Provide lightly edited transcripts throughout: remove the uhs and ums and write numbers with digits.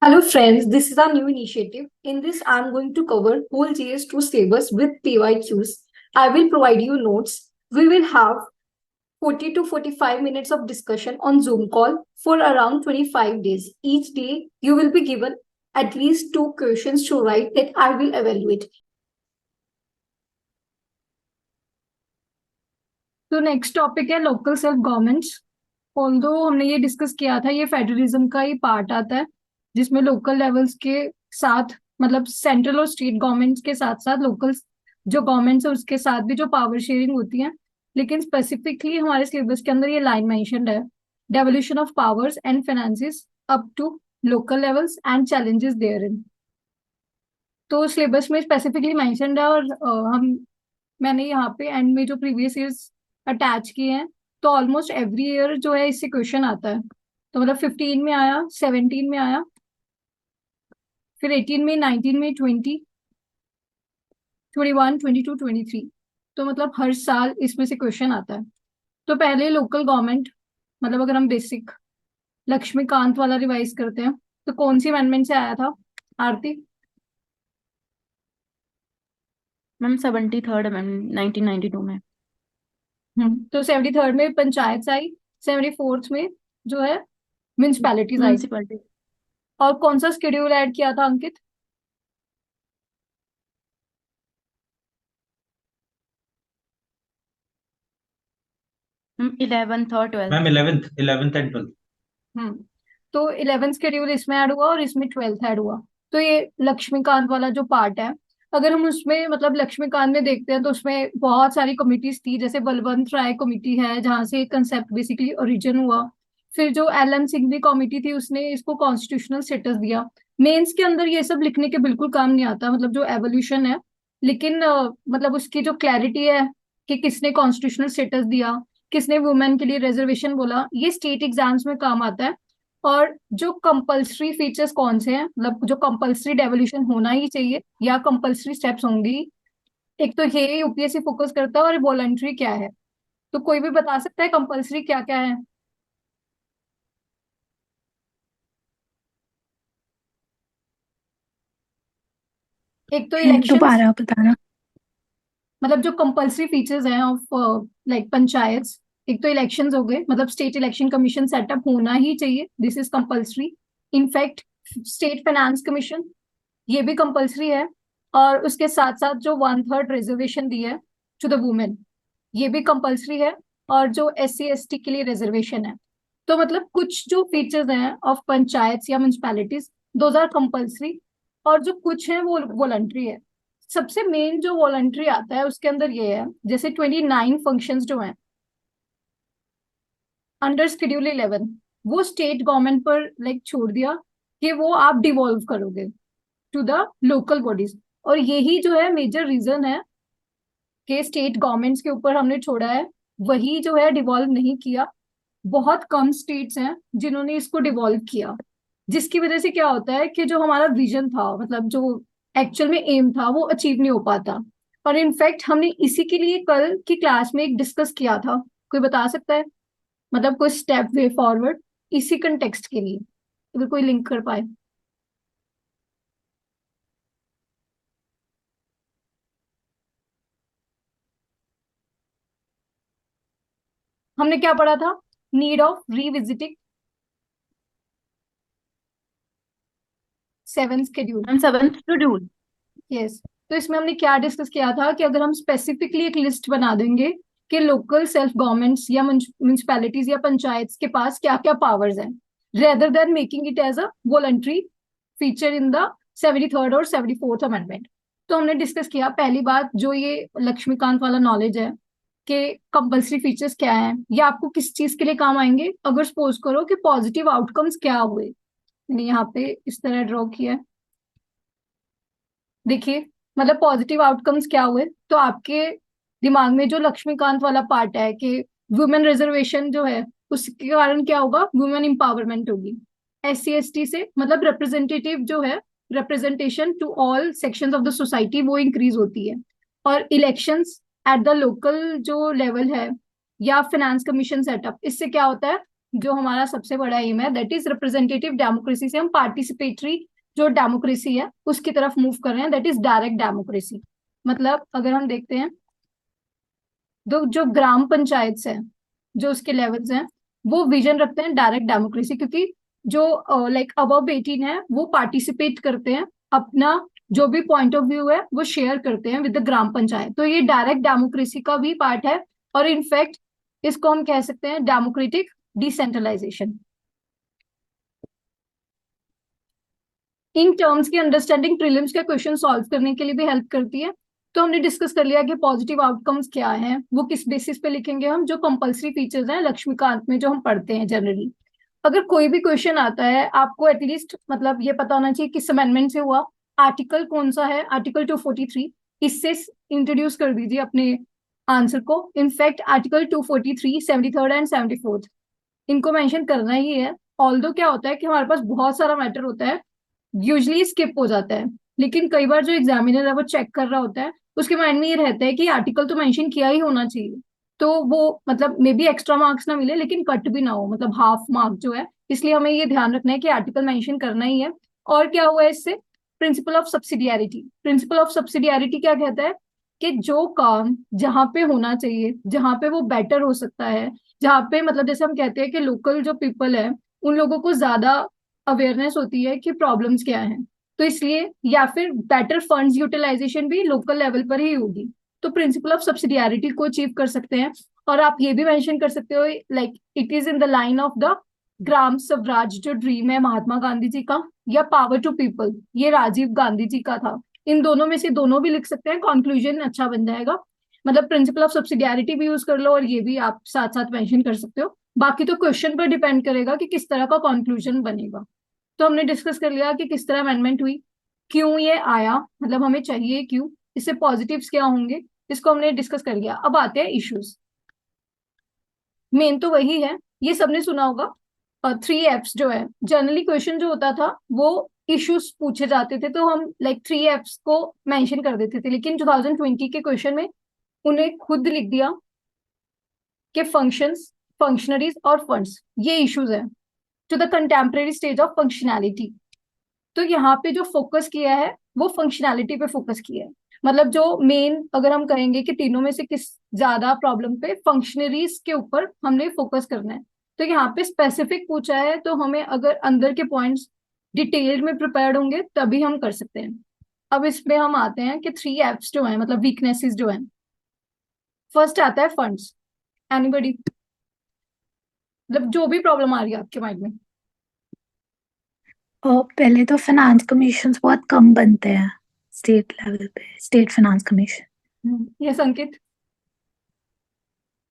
Hello friends, this is our new initiative. In this, I am going to cover whole GS2 syllabus with PYQs. I will provide you notes. We will have 40 to 45 minutes of discussion on Zoom call for around 25 days. Each day, you will be given at least two questions to write that I will evaluate. तो next topic है local self governments. Although हमने ये discuss किया था, ये federalism का ही part आता है जिसमें लोकल लेवल्स के साथ मतलब सेंट्रल और स्टेट गवर्नमेंट्स के साथ साथ लोकल जो गवर्नमेंट्स है उसके साथ भी जो पावर शेयरिंग होती है। लेकिन स्पेसिफिकली हमारे सिलेबस के अंदर ये लाइन मेंशन्ड है, devolution of powers and finances up to local levels and challenges therein. तो सिलेबस में स्पेसिफिकली मेंशन्ड है और मैंने यहाँ पे एंड में जो प्रीवियस ईयर्स अटैच किए हैं। तो ऑलमोस्ट एवरी ईयर जो है इससे क्वेश्चन आता है। तो मतलब 15 में आया, 17 में आया, फिर 18 में, 19 में, 20, 21, 22, 23। तो मतलब हर साल इसमें से क्वेश्चन आता है। तो पहले लोकल गवर्नमेंट मतलब अगर हम बेसिक लक्ष्मीकांत वाला रिवाइज करते हैं तो कौन सी अमेंडमेंट से आया था आरती? मैम 73rd अमेंडमेंट 1992 में। तो 73rd में पंचायत आई, 74th में जो है म्यूनिसपैलिटीज आई। म्यूनसिपैलिटी। और कौन सा शेड्यूल ऐड किया था अंकित? मैम 11th और 12th। Ma'am 11th and 12th। हम्म तो 11th शेड्यूल इसमें ऐड हुआ और इसमें 12th ऐड हुआ। तो ये लक्ष्मीकांत वाला जो पार्ट है, अगर हम उसमें मतलब लक्ष्मीकांत में देखते हैं तो उसमें बहुत सारी कमिटीज थी, जैसे बलवंत राय कमेटी है जहां से कंसेप्ट बेसिकली ओरिजिन हुआ। फिर जो एल एन सिंघवी कमेटी थी उसने इसको कॉन्स्टिट्यूशनल स्टेटस दिया। मेंस के अंदर ये सब लिखने के बिल्कुल काम नहीं आता, मतलब जो एवोल्यूशन है। लेकिन मतलब उसकी जो क्लैरिटी है कि किसने कॉन्स्टिट्यूशनल स्टेटस दिया, किसने वुमेन के लिए रिजर्वेशन बोला, ये स्टेट एग्जाम्स में काम आता है। और जो कंपल्सरी फीचर्स कौन से हैं, मतलब जो कंपल्सरी डेवोल्यूशन होना ही चाहिए या कंपल्सरी स्टेप्स होंगी, एक तो ये यूपीएससी फोकस करता है, और वॉलंटरी क्या है। तो कोई भी बता सकता है कंपल्सरी क्या क्या है? एक तो इलेक्शंस, दोबारा बताना। मतलब जो कंपल्सरी फीचर्स हैं ऑफ लाइक पंचायत। एक तो इलेक्शंस हो गए, मतलब स्टेट इलेक्शन कमीशन सेटअप होना ही चाहिए, this is compulsory. In fact state finance commission ये भी कंपल्सरी है। और उसके साथ साथ जो 1/3 रिजर्वेशन दी है टू द वुमेन, ये भी कंपल्सरी है। और जो SC ST के लिए रिजर्वेशन है। तो मतलब कुछ जो फीचर्स हैं ऑफ पंचायत या म्यूनिसपैलिटीज, दोज आर कंपल्सरी। और जो कुछ है वो वॉलंटरी है। सबसे मेन जो वॉलंटरी आता है उसके अंदर ये है, जैसे 29 फंक्शंस जो हैं अंडर शेड्यूल 11, वो स्टेट गवर्नमेंट पर लाइक छोड़ दिया कि वो आप डिवॉल्व करोगे टू द लोकल बॉडीज। और यही जो है मेजर रीजन है कि स्टेट गवर्नमेंट्स के ऊपर हमने छोड़ा है, वही जो है डिवॉल्व नहीं किया। बहुत कम स्टेट्स हैं जिन्होंने इसको डिवॉल्व किया, जिसकी वजह से क्या होता है कि जो हमारा विजन था, मतलब जो एक्चुअल में एम था, वो अचीव नहीं हो पाता। और इनफैक्ट हमने इसी के लिए कल की क्लास में एक डिस्कस किया था। कोई बता सकता है मतलब कोई स्टेप वे फॉरवर्ड इसी कंटेक्स्ट के लिए, अगर कोई लिंक कर पाए? हमने क्या पढ़ा था? Need of revisiting 7th schedule. Ma'am 7th schedule. Yes. तो इसमें हमने क्या डिस्कस किया था कि अगर हम स्पेसिफिकली एक लिस्ट बना देंगे कि लोकल सेल्फ गवर्नमेंट्स या म्यूनिसपैलिटीज या पंचायत के पास क्या क्या पावर्स हैं, rather than making it as a voluntary feature in the 73rd और 74th अमेंडमेंट। तो हमने डिस्कस किया पहली बात, जो ये लक्ष्मीकांत वाला नॉलेज है कि कंपल्सरी फीचर्स क्या है या आपको किस चीज के लिए काम आएंगे। अगर सपोज करो कि पॉजिटिव आउटकम्स क्या हुए, मैंने यहाँ पे इस तरह ड्रॉ किया है, देखिए मतलब पॉजिटिव आउटकम्स क्या हुए। तो आपके दिमाग में जो लक्ष्मीकांत वाला पार्ट है कि वुमेन रिजर्वेशन जो है उसके कारण क्या होगा, वुमेन एम्पावरमेंट होगी। SC ST से मतलब रिप्रेजेंटेटिव जो है, representation to all sections of the society, वो इंक्रीज होती है। और इलेक्शंस एट द लोकल जो लेवल है या फाइनेंस कमीशन सेटअप, इससे क्या होता है, जो हमारा सबसे बड़ा एम है दैट इज रिप्रेजेंटेटिव डेमोक्रेसी से हम पार्टिसिपेटरी जो डेमोक्रेसी है उसकी तरफ मूव कर रहे हैं, दैट इज डायरेक्ट डेमोक्रेसी। मतलब अगर हम देखते हैं तो जो ग्राम पंचायत है, जो उसके लेवल्स हैं, वो विजन रखते हैं डायरेक्ट डेमोक्रेसी, क्योंकि जो लाइक अबव 18 है वो पार्टिसिपेट करते हैं, अपना जो भी पॉइंट ऑफ व्यू है वो शेयर करते हैं विद द ग्राम पंचायत। तो ये डायरेक्ट डेमोक्रेसी का भी पार्ट है, और इनफैक्ट इसको हम कह सकते हैं डेमोक्रेटिक डिसेंट्रलाइजेशन। इन टर्म्स की अंडरस्टैंडिंग प्रीलिम्स का क्वेश्चन सॉल्व करने के लिए भी हेल्प करती है। तो हमने डिस्कस कर लिया कि पॉजिटिव आउटकम्स क्या हैं, वो किस बेसिस पे लिखेंगे हम, जो कंपलसरी फीचर्स हैं लक्ष्मीकांत में जो हम पढ़ते हैं जनरली। अगर कोई भी क्वेश्चन आता है आपको एटलीस्ट मतलब ये पता होना चाहिए किस अमेंडमेंट से हुआ, आर्टिकल कौन सा है, आर्टिकल 243, इससे इंट्रोड्यूस कर दीजिए अपने आंसर को। इनफैक्ट आर्टिकल 243, 73 एंड 74 इनको मेंशन करना ही है। ऑल्दो क्या होता है कि हमारे पास बहुत सारा मैटर होता है, यूजली स्किप हो जाता है, लेकिन कई बार जो एग्जामिनर है वो चेक कर रहा होता है, उसके माइंड में ये रहता है कि आर्टिकल तो मेंशन किया ही होना चाहिए, तो वो मतलब मे बी एक्स्ट्रा मार्क्स ना मिले लेकिन कट भी ना हो, मतलब हाफ मार्क जो है। इसलिए हमें ये ध्यान रखना है कि आर्टिकल मेंशन करना ही है। और क्या हुआ है इससे, principle of subsidiarity. Principle of subsidiarity क्या कहता है कि जो काम जहां पे होना चाहिए, जहां पे वो बेटर हो सकता है, जहाँ पे मतलब जैसे हम कहते हैं कि लोकल जो पीपल है उन लोगों को ज्यादा अवेयरनेस होती है कि प्रॉब्लम्स क्या हैं, तो इसलिए या फिर बेटर फंड्स यूटिलाइजेशन भी लोकल लेवल पर ही होगी, तो प्रिंसिपल ऑफ सब्सिडियरिटी को अचीव कर सकते हैं। और आप ये भी मेंशन कर सकते हो like it is in the line of the Gram Swaraj जो ड्रीम है महात्मा गांधी जी का, या पावर टू पीपल ये राजीव गांधी जी का था। इन दोनों में से दोनों भी लिख सकते हैं, कंक्लूजन अच्छा बन जाएगा। मतलब प्रिंसिपल ऑफ सब्सिडियरिटी भी यूज कर लो और ये भी आप साथ साथ मेंशन कर सकते हो। बाकी तो क्वेश्चन पर डिपेंड करेगा कि किस तरह का कंक्लूजन बनेगा। तो हमने डिस्कस कर लिया कि किस तरह अमेंडमेंट हुई, क्यों ये आया, मतलब हमें चाहिए क्यों, इससे पॉजिटिव्स क्या होंगे, इसको हमने डिस्कस कर लिया। अब आते हैं इश्यूज। मेन तो वही है, ये सबने सुना होगा, 3 Fs जो है जनरली क्वेश्चन जो होता था वो इश्यूज पूछे जाते थे, तो हम लाइक 3 Fs को मेंशन कर देते थे, लेकिन 2020 के क्वेश्चन में उन्हें खुद लिख दिया कि फंक्शंस, फंक्शनरीज और फंड्स ये इश्यूज है to the contemporary stage of functionality. तो यहाँ पे जो फोकस किया है वो फंक्शनैलिटी पे फोकस किया है। मतलब जो मेन अगर हम कहेंगे कि तीनों में से किस ज्यादा प्रॉब्लम पे, फंक्शनरीज के ऊपर हमने फोकस करना है। तो यहाँ पे स्पेसिफिक पूछा है, तो हमें अगर अंदर के पॉइंट्स डिटेल्ड में प्रिपेयर्ड होंगे तभी हम कर सकते हैं। अब इसमें हम आते हैं कि 3 Fs जो है मतलब वीकनेसेस जो है। फर्स्ट आता है फंड्स। एनीबडी, मतलब जो भी प्रॉब्लम आ रही है आपके माइंड में। और पहले तो फाइनेंस कमीशन बहुत कम बनते हैं स्टेट लेवल पे, स्टेट फाइनेंस कमीशन। ये संकित,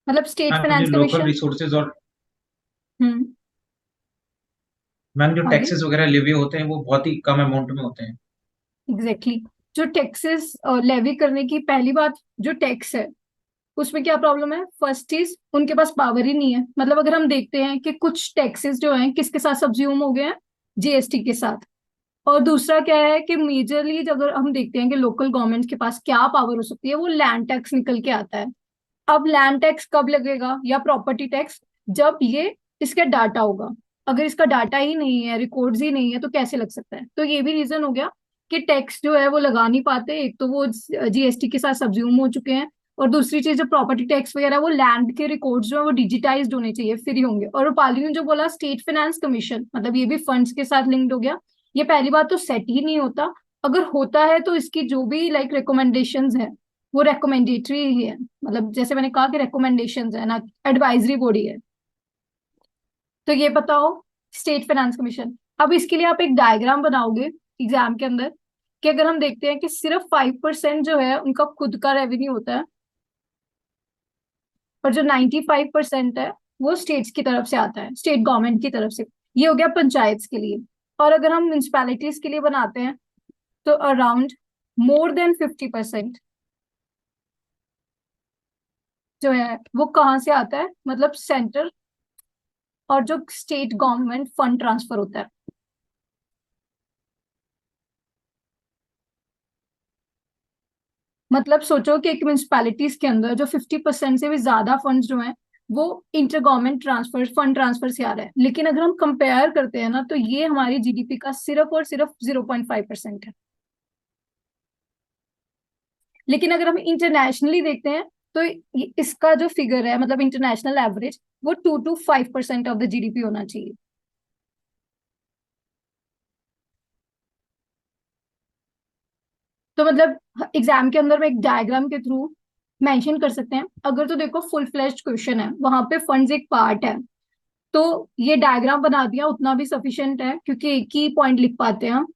मतलब स्टेट मैम जो फाइनेंस लोकल कमीशन। रिसोर्सेज और हम्म। मैम जो आगे टैक्सेस वगैरह लेवी होते हैं वो बहुत ही कम अमाउंट में होते हैं। Exactly exactly. जो टैक्सेस लेवी करने की पहली बात, जो टैक्स है उसमें क्या प्रॉब्लम है, फर्स्ट चीज उनके पास पावर ही नहीं है। मतलब अगर हम देखते हैं कि कुछ टैक्सेस जो हैं किसके साथ सब्ज्यूम हो गए हैं, जीएसटी के साथ। और दूसरा क्या है कि मेजरली अगर हम देखते हैं कि लोकल गवर्नमेंट के पास क्या पावर हो सकती है, वो लैंड टैक्स निकल के आता है। अब लैंड टैक्स कब लगेगा या प्रॉपर्टी टैक्स, जब ये इसका डाटा होगा। अगर इसका डाटा ही नहीं है, रिकॉर्ड्स ही नहीं है, तो कैसे लग सकता है। तो ये भी रीजन हो गया कि टैक्स जो है वो लगा नहीं पाते, एक तो वो जीएसटी के साथ सब्ज्यूम हो चुके हैं, और दूसरी चीज जो प्रॉपर्टी टैक्स वगैरह वो लैंड के रिकॉर्ड्स जो है वो डिजिटाइज्ड होने चाहिए, फ्री होंगे। और रूपाली ने जो बोला स्टेट फाइनेंस कमीशन, मतलब ये भी फंड्स के साथ लिंक्ड हो गया। ये पहली बात तो सेट ही नहीं होता, अगर होता है तो इसकी जो भी लाइक रिकमेंडेशंस है वो रेकमेंडेटरी ही है, मतलब जैसे मैंने कहा कि रिकमेंडेशंस है ना, एडवाइजरी बॉडी है। तो ये बताओ स्टेट फाइनेंस कमीशन। अब इसके लिए आप एक डायग्राम बनाओगे एग्जाम के अंदर, कि अगर हम देखते हैं कि सिर्फ 5% जो है उनका खुद का रेवेन्यू होता है, और जो 95% है वो स्टेट्स की तरफ से आता है, स्टेट गवर्नमेंट की तरफ से। ये हो गया पंचायत के लिए। और अगर हम म्यूनिसपैलिटीज के लिए बनाते हैं तो अराउंड मोर देन 50% जो है वो कहाँ से आता है, मतलब सेंटर और जो स्टेट गवर्नमेंट फंड ट्रांसफर होता है। मतलब सोचो कि एक म्यूनिसपैलिटीज के अंदर जो 50% से भी ज्यादा फंड्स जो हैं वो inter government transfer fund transfer से आ रहा है, लेकिन अगर हम कंपेयर करते हैं ना तो ये हमारी जीडीपी का सिर्फ और सिर्फ 0.5% है। लेकिन अगर हम इंटरनेशनली देखते हैं तो इसका जो फिगर है मतलब इंटरनेशनल एवरेज वो 2 to 5% ऑफ द जीडीपी होना चाहिए। तो मतलब एग्जाम के अंदर में एक डायग्राम के थ्रू मेंशन कर सकते हैं। अगर तो देखो फुल फ्लेश्ड क्वेश्चन है, वहां पे फंड्स एक पार्ट है, तो ये डायग्राम बना दिया उतना भी सफिशिएंट है क्योंकि एक ही पॉइंट लिख पाते हैं हम।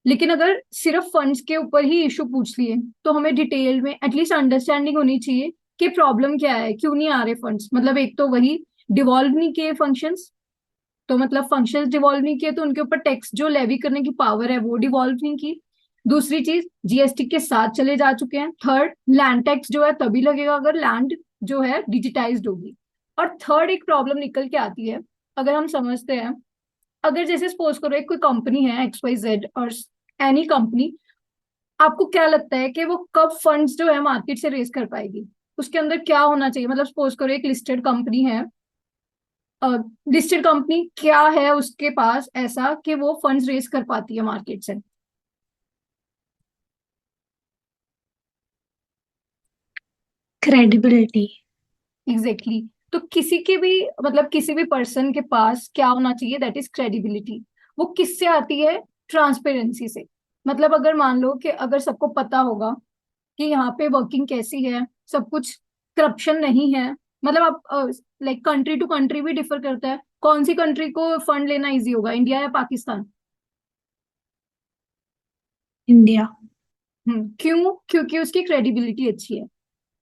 लेकिन अगर सिर्फ फंड्स के ऊपर ही इशू पूछ लिए तो हमें डिटेल में एटलीस्ट अंडरस्टैंडिंग होनी चाहिए कि प्रॉब्लम क्या है, क्यों नहीं आ रहे फंड्स। मतलब एक तो वही डिवॉल्व नहीं किए फंक्शंस, तो मतलब फंक्शंस डिवॉल्व नहीं किए तो उनके ऊपर टैक्स जो लेवी करने की पावर है वो डिवॉल्व नहीं की। दूसरी चीज जीएसटी के साथ चले जा चुके हैं। थर्ड, लैंड टैक्स जो है तभी लगेगा अगर लैंड जो है डिजिटाइज्ड होगी। और थर्ड एक प्रॉब्लम निकल के आती है, अगर हम समझते हैं, अगर जैसे सपोज करो एक कोई कंपनी है XYZ और एनी कंपनी, आपको क्या लगता है कि वो कब फंड्स जो है मार्केट से रेज कर पाएगी? उसके अंदर क्या होना चाहिए? मतलब सपोज करो एक लिस्टेड कंपनी है, लिस्टेड कंपनी क्या है उसके पास ऐसा कि वो फंड्स रेज कर पाती है मार्केट से? क्रेडिबिलिटी। Exactly exactly. तो किसी के भी मतलब किसी भी पर्सन के पास क्या होना चाहिए? That is credibility. वो किससे आती है? ट्रांसपेरेंसी से। मतलब अगर मान लो कि अगर सबको पता होगा कि यहाँ पे वर्किंग कैसी है, सब कुछ करप्शन नहीं है। मतलब आप लाइक कंट्री टू कंट्री भी डिफर करता है, कौन सी कंट्री को फंड लेना इजी होगा, इंडिया या पाकिस्तान? इंडिया। क्यों? क्योंकि उसकी क्रेडिबिलिटी अच्छी है।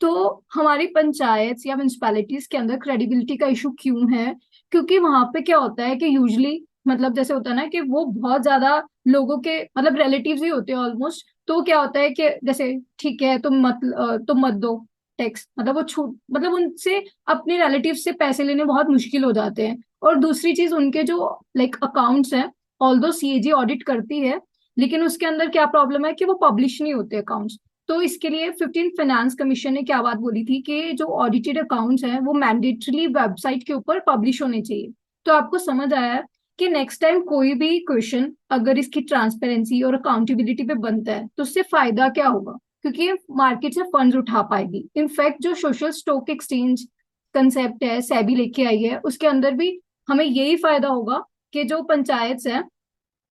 तो हमारी पंचायत या म्यूनिसपैलिटीज के अंदर क्रेडिबिलिटी का इशू क्यों है? क्योंकि वहां पे क्या होता है कि यूजली मतलब जैसे होता है ना कि वो बहुत ज्यादा लोगों के मतलब रिलेटिव्स ही होते हैं ऑलमोस्ट। तो क्या होता है कि जैसे ठीक है तुम मत दो टैक्स, मतलब वो छूट मतलब उनसे अपने रिलेटिव से पैसे लेने बहुत मुश्किल हो जाते हैं। और दूसरी चीज उनके जो लाइक अकाउंट्स हैं, ऑल्दो सीएजी ऑडिट करती है, लेकिन उसके अंदर क्या प्रॉब्लम है कि वो पब्लिश नहीं होते अकाउंट्स। तो इसके लिए 15 फाइनेंस कमीशन ने क्या बात बोली थी कि जो ऑडिटेड अकाउंट्स हैं वो मैंडेटरी वेबसाइट के ऊपर पब्लिश होने चाहिए। तो आपको समझ आया कि नेक्स्ट टाइम कोई भी क्वेश्चन अगर इसकी ट्रांसपेरेंसी और अकाउंटेबिलिटी पे बनता है तो उससे फायदा क्या होगा? क्योंकि ये मार्केट से फंड्स उठा पाएगी। इनफैक्ट जो सोशल स्टॉक एक्सचेंज कंसेप्ट है सेबी लेके आई है, उसके अंदर भी हमें यही फायदा होगा कि जो पंचायत है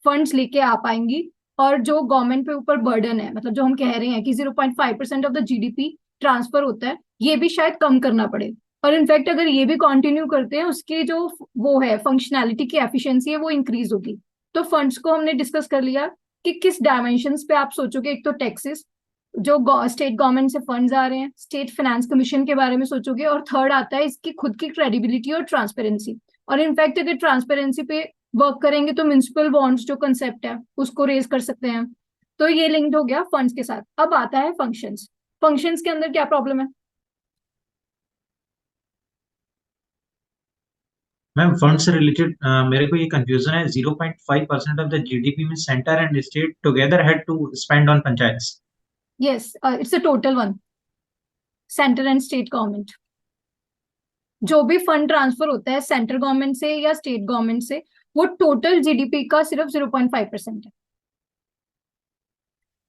फंड्स लेके आ पाएंगी, और जो गवर्नमेंट पे ऊपर बर्डन है मतलब जो हम कह रहे हैं कि 0.5% ऑफ द जीडीपी ट्रांसफर होता है, ये भी शायद कम करना पड़े। और इनफैक्ट अगर ये भी कंटिन्यू करते हैं उसकी जो वो है फंक्शनैलिटी की एफिशिएंसी है वो इंक्रीज होगी। तो फंड्स को हमने डिस्कस कर लिया कि किस डायमेंशंस पे आप सोचोगे। एक तो टैक्सेस, जो स्टेट गवर्नमेंट से फंड्स आ रहे हैं, स्टेट फाइनेंस कमीशन के बारे में सोचोगे, और थर्ड आता है इसकी खुद की क्रेडिबिलिटी और ट्रांसपेरेंसी। और इनफैक्ट अगर ट्रांसपेरेंसी पे वर्क करेंगे तो म्यूनिसिपल बॉन्ड्स जो कंसेप्ट है उसको रेज कर सकते हैं। तो ये लिंक्ड हो गया फंड्स के साथ। अब आता है फंक्शंस। फंक्शंस के अंदर क्या प्रॉब्लम है? मैम फंड से रिलेटेड मेरे को ये कंफ्यूजन है, 0.5% ऑफ द जीडीपी में centre and state together had to spend on panchayat. Yes, it's a total one, centre and state government. जो भी फंड ट्रांसफर होता है सेंट्रल गवर्नमेंट से या स्टेट गवर्नमेंट से, वो टोटल जीडीपी का सिर्फ 0.5% है।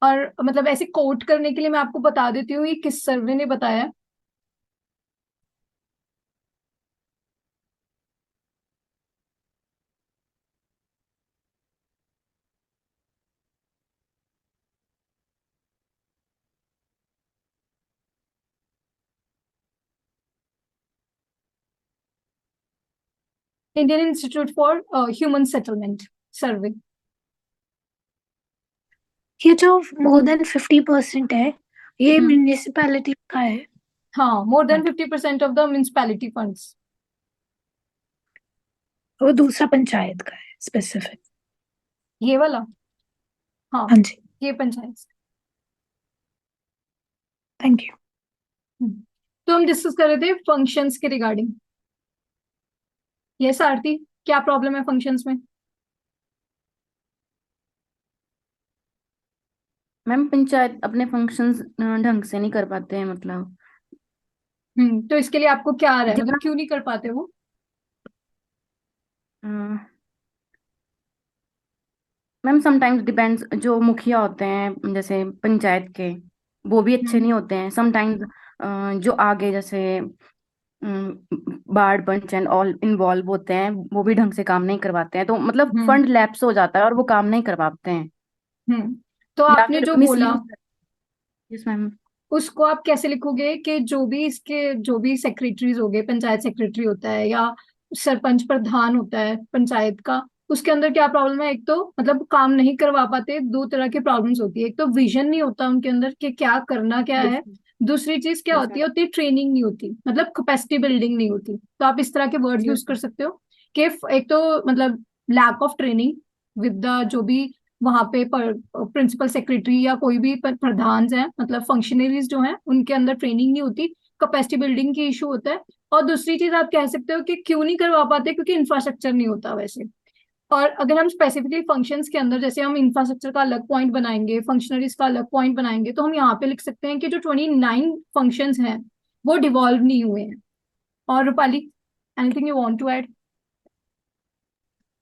और मतलब ऐसे कोट करने के लिए मैं आपको बता देती हूँ ये किस सर्वे ने बताया है। Indian Institute for Human Settlement survey. ये जो मोर देन 50% है, ये हम्म, म्यूनिसिपैलिटी का है। हाँ, more than 50% of the municipality funds. वो दूसरा पंचायत का है स्पेसिफिक। ये वाला, हाँ, हाँ जी। ये पंचायत। Thank you. हम्म, तो हम डिस्कस कर रहे थे फंक्शंस के रिगार्डिंग। यस आरती, क्या प्रॉब्लम है फंक्शंस में? मैम पंचायत अपने फंक्शंस ढंग से नहीं कर पाते हैं, मतलब तो इसके लिए आपको क्या आ रहा है, मतलब जितना क्यों नहीं कर पाते वो? मैम समटाइम्स डिपेंड्स, जो मुखिया होते हैं जैसे पंचायत के, वो भी अच्छे हम्म नहीं होते हैं समटाइम्स। जो आगे जैसे ward panch and all involve होते हैं, वो भी ढंग से काम नहीं करवाते हैं, तो मतलब हम्म फंड लैप्स हो जाता है और वो काम नहीं करवाते हैं, हम्म तो या आपने फिर जो मिस बोला, यूज। Yes ma'am. उसको आप कैसे लिखोगे कि जो भी सेक्रेटरीज हो गए, पंचायत सेक्रेटरी होता है या सरपंच प्रधान होता है पंचायत का, उसके अंदर क्या प्रॉब्लम है? एक तो मतलब काम नहीं करवा पाते, दो तरह की प्रॉब्लम्स होती है। एक तो विजन नहीं होता उनके अंदर कि क्या करना क्या यस है। दूसरी चीज क्या यस होती मैम। है, उतनी ट्रेनिंग नहीं होती, मतलब कैपेसिटी बिल्डिंग नहीं होती। तो आप इस तरह के वर्ड यस यूज कर सकते हो कि एक तो मतलब lack of training with the जो भी वहां पे प्रिंसिपल सेक्रेटरी या कोई भी प्रधान है, मतलब फंक्शनरीज जो हैं उनके अंदर ट्रेनिंग नहीं होती, कैपेसिटी बिल्डिंग की इशू होता है। और दूसरी चीज आप कह सकते हो कि क्यों नहीं करवा पाते, क्योंकि इंफ्रास्ट्रक्चर नहीं होता वैसे। और अगर हम स्पेसिफिकली फंक्शंस के अंदर, जैसे हम इंफ्रास्ट्रक्चर का अलग पॉइंट बनाएंगे, फंक्शनरीज का अलग पॉइंट बनाएंगे, तो हम यहाँ पे लिख सकते हैं कि जो 29 फंक्शंस हैं वो डिवॉल्व नहीं हुए हैं। और Rupali, anything you want to add?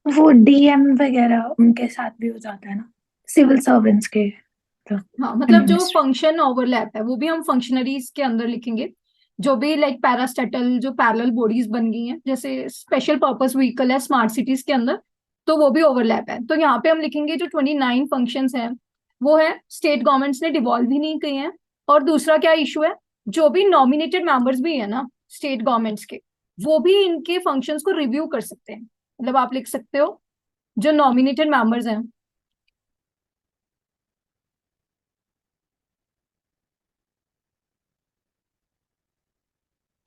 वो डीएम वगैरह उनके साथ भी हो जाता है ना, सिविल सर्वेंट्स के, तो हाँ, मतलब जो एडमिनिस्ट्रेशन। फंक्शन ओवरलैप है वो भी हम फंक्शनरीज के अंदर लिखेंगे। जो भी लाइक पैरास्टेटल जो पैरेलल बॉडीज बन गई हैं, जैसे स्पेशल पर्पस व्हीकल है स्मार्ट सिटीज के अंदर, तो वो भी ओवरलैप है। तो यहाँ पे हम लिखेंगे जो 29 फंक्शंस हैं वो है स्टेट गवर्नमेंट्स ने डिवॉल्व ही नहीं किए हैं। और दूसरा क्या इशू है, जो भी नॉमिनेटेड मेंबर्स भी है ना स्टेट गवर्नमेंट्स के, वो भी इनके फंक्शंस को रिव्यू कर सकते हैं। मतलब आप लिख सकते हो जो नॉमिनेटेड मेंबर्स हैं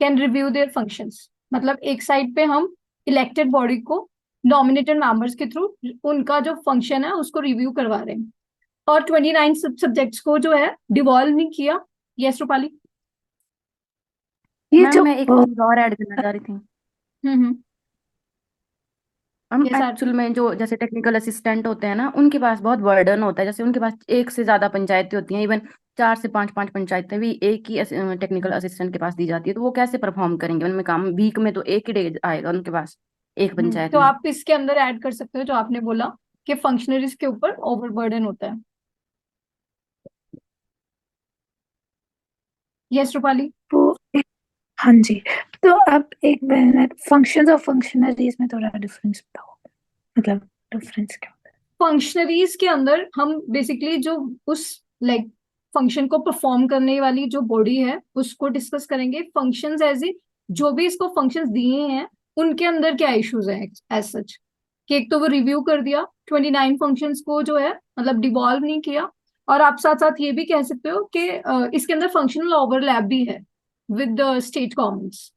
कैन रिव्यू देयर फंक्शंस। मतलब एक साइड पे हम इलेक्टेड बॉडी को नॉमिनेटेड मेंबर्स के थ्रू उनका जो फंक्शन है उसको रिव्यू करवा रहे हैं। और 29 सब्जेक्ट्स को जो है डिवॉल्व नहीं किया। यस रूपाली? ये मैम जो मैं एक चीज और ऐड करना चाह रही थी। हम्म। हम यस आरती। एक्चुअल में जो जैसे टेक्निकल असिस्टेंट होते हैं ना, उनके पास बहुत बर्डन होता है, जैसे उनके पास एक से ज्यादा पंचायतें होती हैं, इवन 4 से 5 पंचायतें भी एक ही टेक्निकल असिस्टेंट के पास दी जाती है, तो वो कैसे परफॉर्म करेंगे उनमें काम? वीक में तो एक ही डे आएगा उनके पास, एक पंचायत तो में। आप इसके अंदर ऐड कर सकते हो जो आपने बोला कि फंक्शनरीज के ऊपर ओवरबर्डन होता है। यस रूपाली? वो हाँ जी। तो आप एक मिनट, फंक्शंस और फंक्शनरीज में थोड़ा डिफरेंस बताओ, मतलब डिफरेंस क्या होता फंक्शनरीज के अंदर हम बेसिकली जो उस लाइक फंक्शन को परफॉर्म करने वाली जो बॉडी है उसको डिस्कस करेंगे। फंक्शंस एज ए जो भी इसको फंक्शंस दिए हैं उनके अंदर क्या इश्यूज हैं एज सच, कि एक तो वो रिव्यू कर दिया 29 फंक्शंस को जो है, मतलब डिवॉल्व नहीं किया। और आप साथ साथ ये भी कह सकते हो कि इसके अंदर फंक्शनल ओवरलैप भी है विद द स्टेट गवर्नमेंट्स।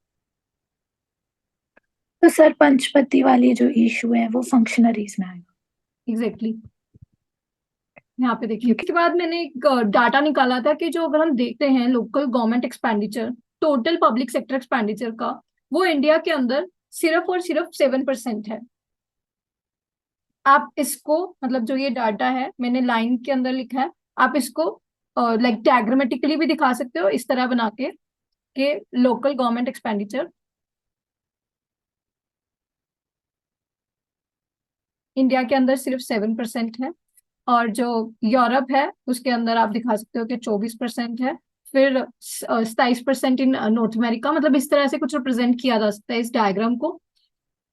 है? तो सरपंचपति वाली जो इशू है वो फंक्शनरीज में आएगा। एग्जैक्टली। यहाँ पे देखिए, Okay. उसके बाद मैंने एक डाटा निकाला था कि जो अगर हम देखते हैं local government expenditure, total public sector expenditure का, वो इंडिया के अंदर सिर्फ और सिर्फ 7% है। आप इसको मतलब जो ये डाटा है मैंने लाइन के अंदर लिखा है, आप इसको लाइक डायग्रामेटिकली भी दिखा सकते हो इस तरह बना के कि लोकल गवर्नमेंट एक्सपेंडिचर इंडिया के अंदर सिर्फ 7% है। और जो यूरोप है उसके अंदर आप दिखा सकते हो कि 24% है। फिर 27% इन नॉर्थ अमेरिका। मतलब इस तरह से कुछ रिप्रेजेंट किया जा सकता है इस डायग्राम को।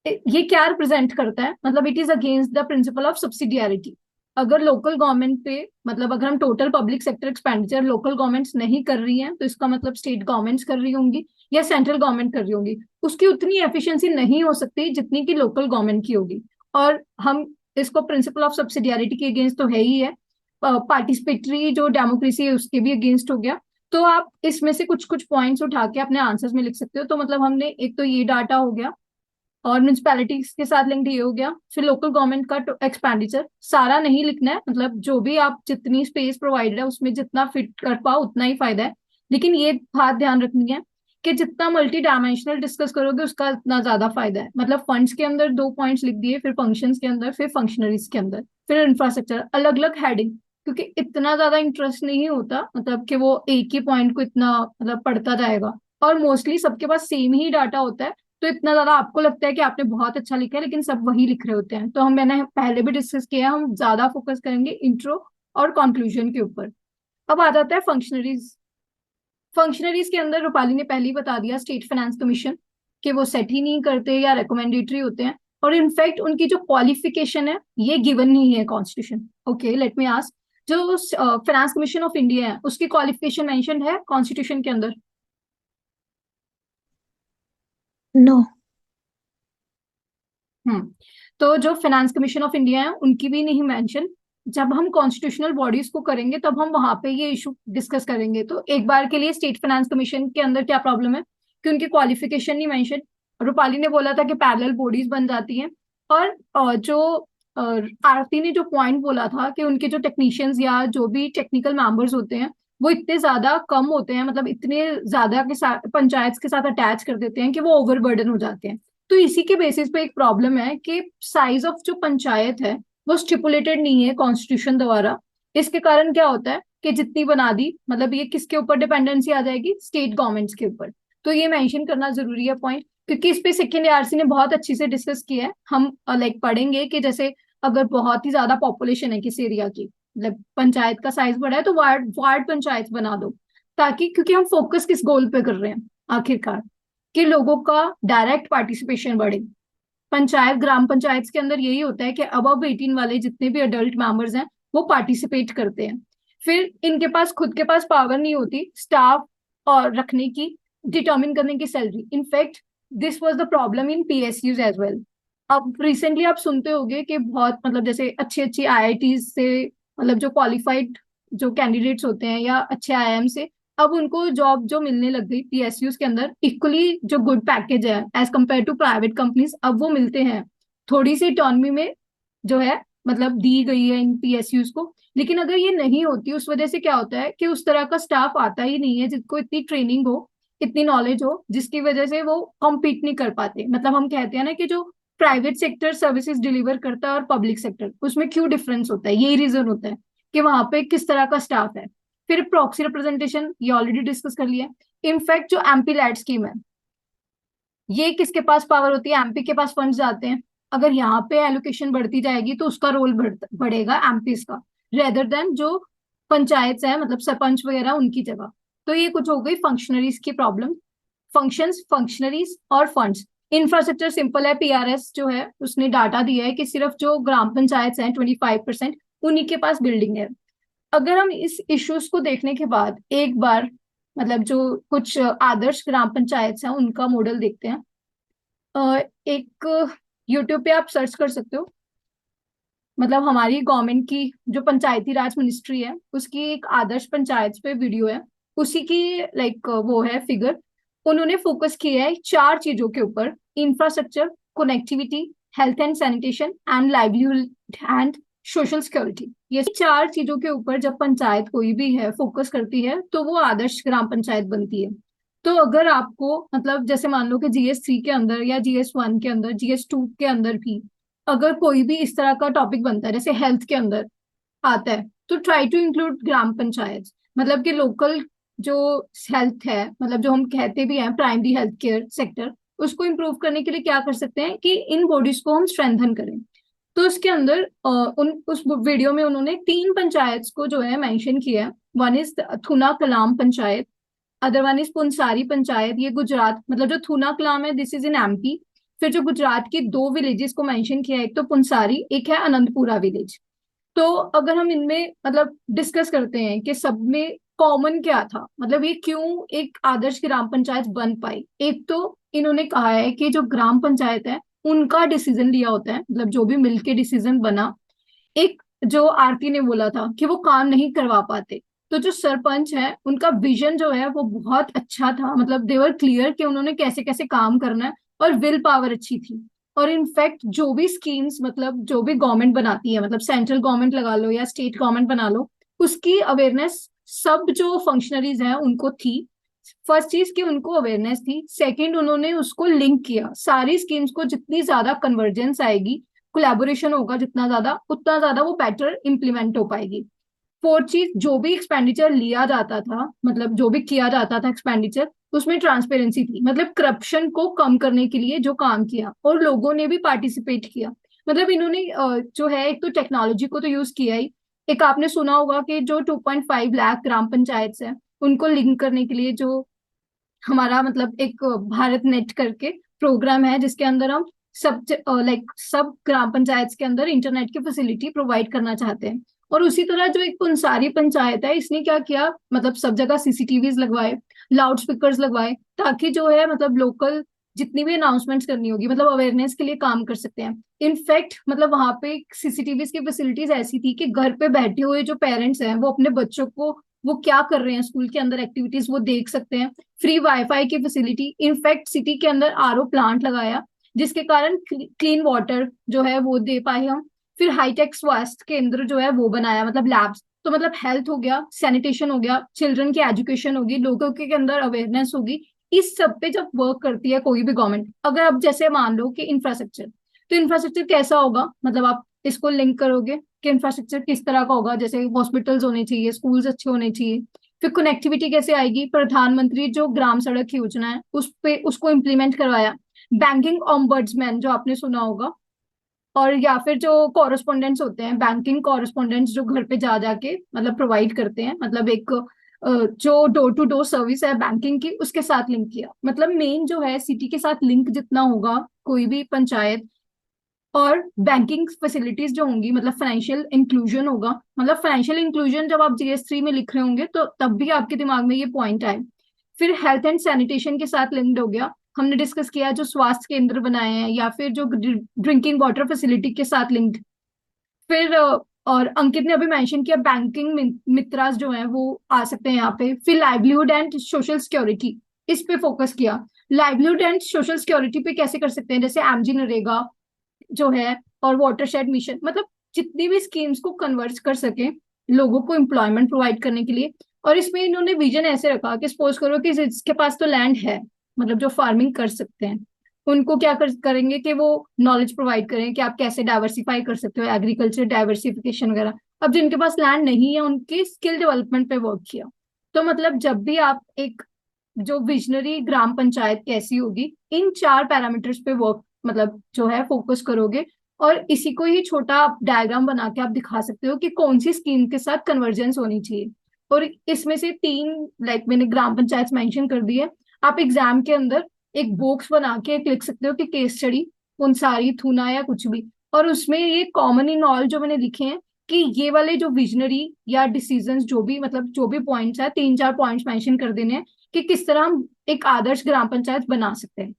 ये क्या रिप्रेजेंट करता है, मतलब it is against the principle of subsidiarity. अगर लोकल गवर्नमेंट पे मतलब अगर हम total public sector expenditure local governments नहीं कर रही हैं, तो इसका मतलब स्टेट गवर्नमेंट्स कर रही होंगी या सेंट्रल गवर्नमेंट कर रही होंगी, उसकी उतनी एफिशिएंसी नहीं हो सकती जितनी की लोकल गवर्नमेंट की होगी। और हम इसको प्रिंसिपल ऑफ सब्सिडियरिटी के अगेंस्ट तो है ही है, पार्टिसिपेटरी जो डेमोक्रेसी है उसके भी अगेंस्ट हो गया। तो आप इसमें से कुछ कुछ पॉइंट्स उठा के अपने आंसर्स में लिख सकते हो। तो मतलब हमने एक तो ये डाटा हो गया, और म्यूनिसपैलिटीज के साथ लिंक्ड ये हो गया। फिर लोकल गवर्नमेंट का एक्सपेंडिचर सारा नहीं लिखना है, मतलब जो भी आप जितनी स्पेस प्रोवाइडेड है उसमें जितना फिट कर पाओ उतना ही फायदा है। लेकिन ये बात ध्यान रखनी है कि जितना मल्टी डायमेंशनल डिस्कस करोगे उसका उतना ज्यादा फायदा है। मतलब फंड्स के अंदर 2 पॉइंट्स लिख दिए, फिर फंक्शंस के अंदर, फिर फंक्शनरीज के अंदर, फिर इंफ्रास्ट्रक्चर, अलग अलग हेडिंग। क्योंकि इतना ज्यादा इंटरेस्ट नहीं होता मतलब कि वो एक ही पॉइंट को इतना मतलब पढ़ता जाएगा। और मोस्टली सबके पास सेम ही डाटा होता है, तो इतना ज्यादा आपको लगता है कि आपने बहुत अच्छा लिखा है, लेकिन सब वही लिख रहे होते हैं। तो मैंने पहले भी डिस्कस किया, हम ज्यादा फोकस करेंगे इंट्रो और कंक्लूजन के ऊपर। अब आ जाता है फंक्शनरीज। फंक्शनरीज के अंदर रूपाली ने पहले ही बता दिया, स्टेट फाइनेंस कमीशन, कि वो सेट ही नहीं करते या रिकमेंडेटरी होते हैं, और इनफैक्ट उनकी जो क्वालिफिकेशन है ये गिवन नहीं है constitution. Okay, let me ask, जो फाइनेंस कमीशन ऑफ इंडिया है उसकी क्वालिफिकेशन मेंशन्ड है कॉन्स्टिट्यूशन के अंदर? नो। हम्म। तो जो फाइनेंस कमीशन ऑफ इंडिया है उनकी भी नहीं मेंशन। जब हम कॉन्स्टिट्यूशनल बॉडीज को करेंगे तब हम वहां पे ये इशू डिस्कस करेंगे। तो एक बार के लिए स्टेट फाइनेंस कमीशन के अंदर क्या प्रॉब्लम है कि उनकी क्वालिफिकेशन नहीं मेंशन। रूपाली ने बोला था कि पैरेलल बॉडीज बन जाती हैं, और जो आरती ने जो पॉइंट बोला था कि उनके जो टेक्नीशियंस या जो भी टेक्निकल मेंबर्स होते हैं वो इतने ज्यादा कम होते हैं, मतलब इतने ज्यादा के साथ पंचायत के साथ अटैच कर देते हैं कि वो ओवरबर्डन हो जाते हैं। तो इसी के बेसिस पे एक प्रॉब्लम है कि साइज ऑफ जो पंचायत है वो स्टिपुलेटेड नहीं है कॉन्स्टिट्यूशन द्वारा। इसके कारण क्या होता है कि जितनी बना दी, मतलब ये किसके ऊपर डिपेंडेंसी आ जाएगी, स्टेट गवर्नमेंट्स के ऊपर। तो ये मेंशन करना जरूरी है पॉइंट, क्योंकि इस पे सेकेंड आरसी ने बहुत अच्छी से डिस्कस किया है। हम लाइक पढ़ेंगे कि जैसे अगर बहुत ही ज्यादा पॉपुलेशन है किसी एरिया की, मतलब पंचायत का साइज बड़ा है, तो वार्ड वार्ड पंचायत बना दो, ताकि, क्योंकि हम फोकस किस गोल पे कर रहे हैं आखिरकार, कि लोगों का डायरेक्ट पार्टिसिपेशन बढ़े। पंचायत, ग्राम पंचायत के अंदर यही होता है कि अबव 18 वाले जितने भी अडल्ट मेंबर्स हैं वो पार्टिसिपेट करते हैं। फिर इनके पास खुद के पास पावर नहीं होती स्टाफ और रखने की, डिटर्मिन करने की salary. In fact this was the problem in PSUs as well. अब रिसेंटली आप सुनते होंगे कि बहुत, मतलब जैसे अच्छी अच्छी आईआईटी से, मतलब जो क्वालिफाइड जो कैंडिडेट्स होते हैं या अच्छे आईआईएम से, अब उनको जॉब जो मिलने लग गई पीएसयूज के अंदर, इक्वली जो गुड पैकेज है as compare to private companies, अब वो मिलते हैं। थोड़ी सी इकोनॉमी में जो है मतलब दी गई है इन पीएसयूज को। लेकिन अगर ये नहीं होती, उस वजह से क्या होता है कि उस तरह का स्टाफ आता ही नहीं है जिसको इतनी ट्रेनिंग हो, इतनी नॉलेज हो, जिसकी वजह से वो कॉम्पीट नहीं कर पाते। मतलब हम कहते हैं ना कि जो प्राइवेट सेक्टर सर्विसेज डिलीवर करता है और पब्लिक सेक्टर, उसमें क्यों डिफरेंस होता है, यही रीजन होता है कि वहां पे किस तरह का स्टाफ है। फिर प्रॉक्सी रिप्रेजेंटेशन, ये ऑलरेडी डिस्कस कर लिया। इनफैक्ट जो एमपी लैड स्कीम है, ये किसके पास पावर होती है, एमपी के पास फंड्स जाते हैं। अगर यहाँ पे एलोकेशन बढ़ती जाएगी तो उसका रोल बढ़ेगा एमपीज का, रेदर देन जो पंचायत है, मतलब सरपंच वगैरह उनकी जगह। तो ये कुछ हो गई फंक्शनरीज की प्रॉब्लम। फंक्शंस, फंक्शनरीज और फंड्स। इंफ्रास्ट्रक्चर सिंपल है, पीआरएस जो है उसने डाटा दिया है कि सिर्फ जो ग्राम पंचायत हैं 25% उन्हीं के पास बिल्डिंग है। अगर हम इस इश्यूज को देखने के बाद एक बार, मतलब जो कुछ आदर्श ग्राम पंचायत हैं उनका मॉडल देखते हैं। एक यूट्यूब पे आप सर्च कर सकते हो, मतलब हमारी गवर्नमेंट की जो पंचायती राज मिनिस्ट्री है उसकी एक आदर्श पंचायत पे वीडियो है, उसी की लाइक वो है फिगर। उन्होंने फोकस किया है चार चीजों के ऊपर: infrastructure, connectivity, health and sanitation and livelihood and social security. ये चार चीजों के ऊपर जब पंचायत कोई भी है फोकस करती है तो वो आदर्श ग्राम पंचायत बनती है। तो अगर आपको, मतलब जैसे मान लो कि जीएस 3 के अंदर या जीएस 1 के अंदर, जीएस 2 के अंदर भी अगर कोई भी इस तरह का टॉपिक बनता है, जैसे हेल्थ के अंदर आता है, तो ट्राई टू इंक्लूड ग्राम पंचायत। मतलब कि लोकल जो हेल्थ है, मतलब जो हम कहते भी हैं प्राइमरी हेल्थ केयर सेक्टर, उसको इम्प्रूव करने के लिए क्या कर सकते हैं कि इन बॉडीज को हम स्ट्रेंथन करें। तो उसके अंदर उस वीडियो में उन्होंने 3 पंचायत को जो है मेंशन किया है। One is Thuna Kalam panchayat, other one is Punsari panchayat, ये गुजरात, मतलब जो थुना कलाम है दिस इज इन एमपी। फिर जो गुजरात की 2 विलेजेस को मेंशन किया है, एक तो पुंसारी, एक है अनंतपुरा विलेज। तो अगर हम इनमें मतलब डिस्कस करते हैं कि सब में कॉमन क्या था, मतलब ये क्यों एक आदर्श ग्राम पंचायत बन पाई। एक तो इन्होंने कहा है कि जो ग्राम पंचायत है उनका डिसीजन लिया होता है, मतलब जो भी मिलके डिसीजन बना। एक जो आरती ने बोला था कि वो काम नहीं करवा पाते, तो जो सरपंच है उनका विजन जो है वो बहुत अच्छा था, मतलब देवर क्लियर कि उन्होंने कैसे कैसे काम करना है, और विल पावर अच्छी थी। और इनफैक्ट जो भी स्कीम्स, मतलब जो भी गवर्नमेंट बनाती है, मतलब सेंट्रल गवर्नमेंट लगा लो या स्टेट गवर्नमेंट बना लो, उसकी अवेयरनेस सब जो फंक्शनरीज हैं उनको थी। फर्स्ट चीज की उनको अवेयरनेस थी, सेकंड उन्होंने उसको लिंक किया सारी स्कीम्स को। जितनी ज्यादा कन्वर्जेंस आएगी, कोलैबोरेशन होगा जितना ज्यादा, उतना ज्यादा वो बेटर इंप्लीमेंट हो पाएगी। फोर्थ चीज, जो भी एक्सपेंडिचर लिया जाता था, मतलब जो भी किया जाता था एक्सपेंडिचर, उसमें ट्रांसपेरेंसी थी, मतलब करप्शन को कम करने के लिए जो काम किया, और लोगों ने भी पार्टिसिपेट किया। मतलब इन्होंने जो है, एक तो टेक्नोलॉजी को तो यूज किया ही। एक आपने सुना होगा कि जो 2.5 लाख ग्राम पंचायत है, उनको लिंक करने के लिए जो हमारा मतलब एक भारत नेट करके प्रोग्राम है, जिसके अंदर हम सब लाइक सब ग्राम पंचायत के अंदर इंटरनेट की फैसिलिटी प्रोवाइड करना चाहते हैं। और उसी तरह जो एक पुंसारी पंचायत है, इसने क्या किया, मतलब सब जगह सीसीटीवीज लगवाए, लाउड स्पीकर्स लगवाए, ताकि जो है मतलब लोकल जितनी भी अनाउंसमेंट्स करनी होगी, मतलब अवेयरनेस के लिए काम कर सकते हैं। इनफैक्ट मतलब वहां पे सीसीटीवीज की फैसिलिटीज ऐसी थी कि घर पे बैठे हुए जो पेरेंट्स हैं, वो अपने बच्चों को वो क्या कर रहे हैं स्कूल के अंदर एक्टिविटीज वो देख सकते हैं। फ्री वाईफाई की फैसिलिटी, इनफैक्ट सिटी के अंदर आरओ प्लांट लगाया, जिसके कारण क्लीन वाटर जो है वो दे पाए हम। फिर हाईटेक स्वास्थ्य केंद्र जो है वो बनाया, मतलब लैब्स। तो मतलब हेल्थ हो गया, सैनिटेशन हो गया, चिल्ड्रन की एजुकेशन होगी, लोगों के अंदर अवेयरनेस होगी। इस सब पे जब वर्क करती है कोई भी गवर्नमेंट, अगर अब जैसे मान लो कि इंफ्रास्ट्रक्चर, तो इंफ्रास्ट्रक्चर कैसा होगा, मतलब आप इसको लिंक करोगे कि इंफ्रास्ट्रक्चर किस तरह का होगा, जैसे हॉस्पिटल्स होने चाहिए, स्कूल्स अच्छे होने चाहिए। फिर कनेक्टिविटी कैसे आएगी, प्रधानमंत्री जो ग्राम सड़क योजना है उस पे उसको इम्प्लीमेंट करवाया। बैंकिंग ऑम्बर्ड्समैन जो आपने सुना होगा, और या फिर जो कॉरेस्पोंडेंट्स होते हैं, बैंकिंग कॉरेस्पोंडेंट्स जो घर पे जा जाके मतलब प्रोवाइड करते हैं, मतलब एक जो डोर टू डोर सर्विस है बैंकिंग की, उसके साथ लिंक किया। मतलब मेन जो है सिटी के साथ लिंक जितना होगा कोई भी पंचायत, और बैंकिंग फैसिलिटीज जो होंगी, मतलब फाइनेंशियल इंक्लूजन होगा। मतलब फाइनेंशियल इंक्लूजन जब आप जीएस 3 में लिख रहे होंगे तो तब भी आपके दिमाग में ये पॉइंट आए। फिर हेल्थ एंड सैनिटेशन के साथ लिंक्ड हो गया, हमने डिस्कस किया जो स्वास्थ्य केंद्र बनाए हैं, या फिर जो ड्रिंकिंग वाटर फैसिलिटी के साथ लिंक्ड। फिर और अंकित ने अभी मेंशन किया बैंकिंग मित्रास जो है वो आ सकते हैं यहाँ पे। फिर लाइवलीहुड एंड सोशल सिक्योरिटी, इस पे फोकस किया। लाइवलीहुड एंड सोशल सिक्योरिटी पे कैसे कर सकते हैं, जैसे एमजी नरेगा जो है, और वाटरशेड मिशन, मतलब जितनी भी स्कीम्स को कन्वर्ट कर सके लोगों को एम्प्लॉयमेंट प्रोवाइड करने के लिए। और इसमें इन्होंने विजन ऐसे रखा कि सपोज करो कि जिसके पास तो लैंड है, मतलब जो फार्मिंग कर सकते हैं, उनको क्या करेंगे कि वो नॉलेज प्रोवाइड करें कि आप कैसे डाइवर्सिफाई कर सकते हो, एग्रीकल्चर डाइवर्सिफिकेशन वगैरह। अब जिनके पास लैंड नहीं है, उनकी स्किल डेवलपमेंट पे वर्क किया। तो मतलब जब भी आप एक जो विजनरी ग्राम पंचायत कैसी होगी, इन 4 पैरामीटर्स पे वर्क मतलब जो है फोकस करोगे, और इसी को ही छोटा आप डायग्राम बना के आप दिखा सकते हो कि कौन सी स्कीम के साथ कन्वर्जेंस होनी चाहिए। और इसमें से 3 लाइक मैंने ग्राम पंचायत मेंशन कर दी है। आप एग्जाम के अंदर एक बॉक्स बना के एक लिख सकते हो कि केस स्टडी उनसारी थूना या कुछ भी, और उसमें ये कॉमन इन ऑल जो मैंने लिखे हैं कि ये वाले जो विजनरी या डिसीजंस जो भी मतलब जो भी पॉइंट्स है, 3-4 पॉइंट्स मेंशन कर देने हैं कि किस तरह हम एक आदर्श ग्राम पंचायत बना सकते हैं।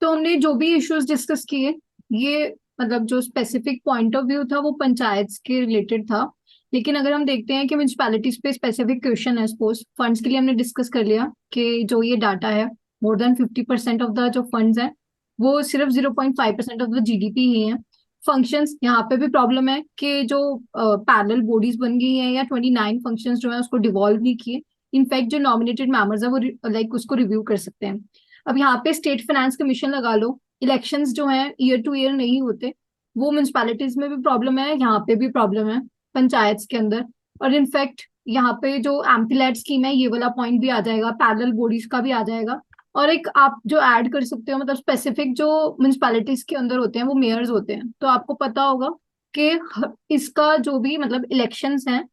तो हमने जो भी इश्यूज डिस्कस किए, ये मतलब जो स्पेसिफिक पॉइंट ऑफ व्यू था वो पंचायत के रिलेटेड था। लेकिन अगर हम देखते हैं कि म्यूनिसपैलिटीज पे स्पेसिफिक क्वेश्चन है, सपोज फंड्स के लिए हमने डिस्कस कर लिया कि जो ये डाटा है, मोर देन 50% ऑफ द जो फंड्स हैं वो सिर्फ 0.5% ऑफ द जीडीपी ही है। फंक्शंस, यहाँ पे भी प्रॉब्लम है कि जो पैरेलल बॉडीज बन गई हैं, या 29 फंक्शंस जो है उसको डिवॉल्व नहीं किए। इनफैक्ट जो नॉमिनेटेड मेंबर्स है वो लाइक उसको रिव्यू कर सकते हैं। अब यहाँ पे स्टेट फाइनेंस कमीशन लगा लो, इलेक्शंस जो हैं ईयर टू ईयर नहीं होते। वो म्यूनिसपैलिटीज में भी प्रॉब्लम है, यहाँ पे भी प्रॉब्लम है पंचायत के अंदर। और इनफैक्ट यहाँ पे जो एम्पीलैड स्कीम है, ये वाला पॉइंट भी आ जाएगा, पैरेलल बॉडीज का भी आ जाएगा। और एक आप जो ऐड कर सकते हो, मतलब स्पेसिफिक जो म्यूनिसपैलिटीज के अंदर होते हैं वो मेयर्स होते हैं, तो आपको पता होगा कि इसका जो भी मतलब इलेक्शंस हैं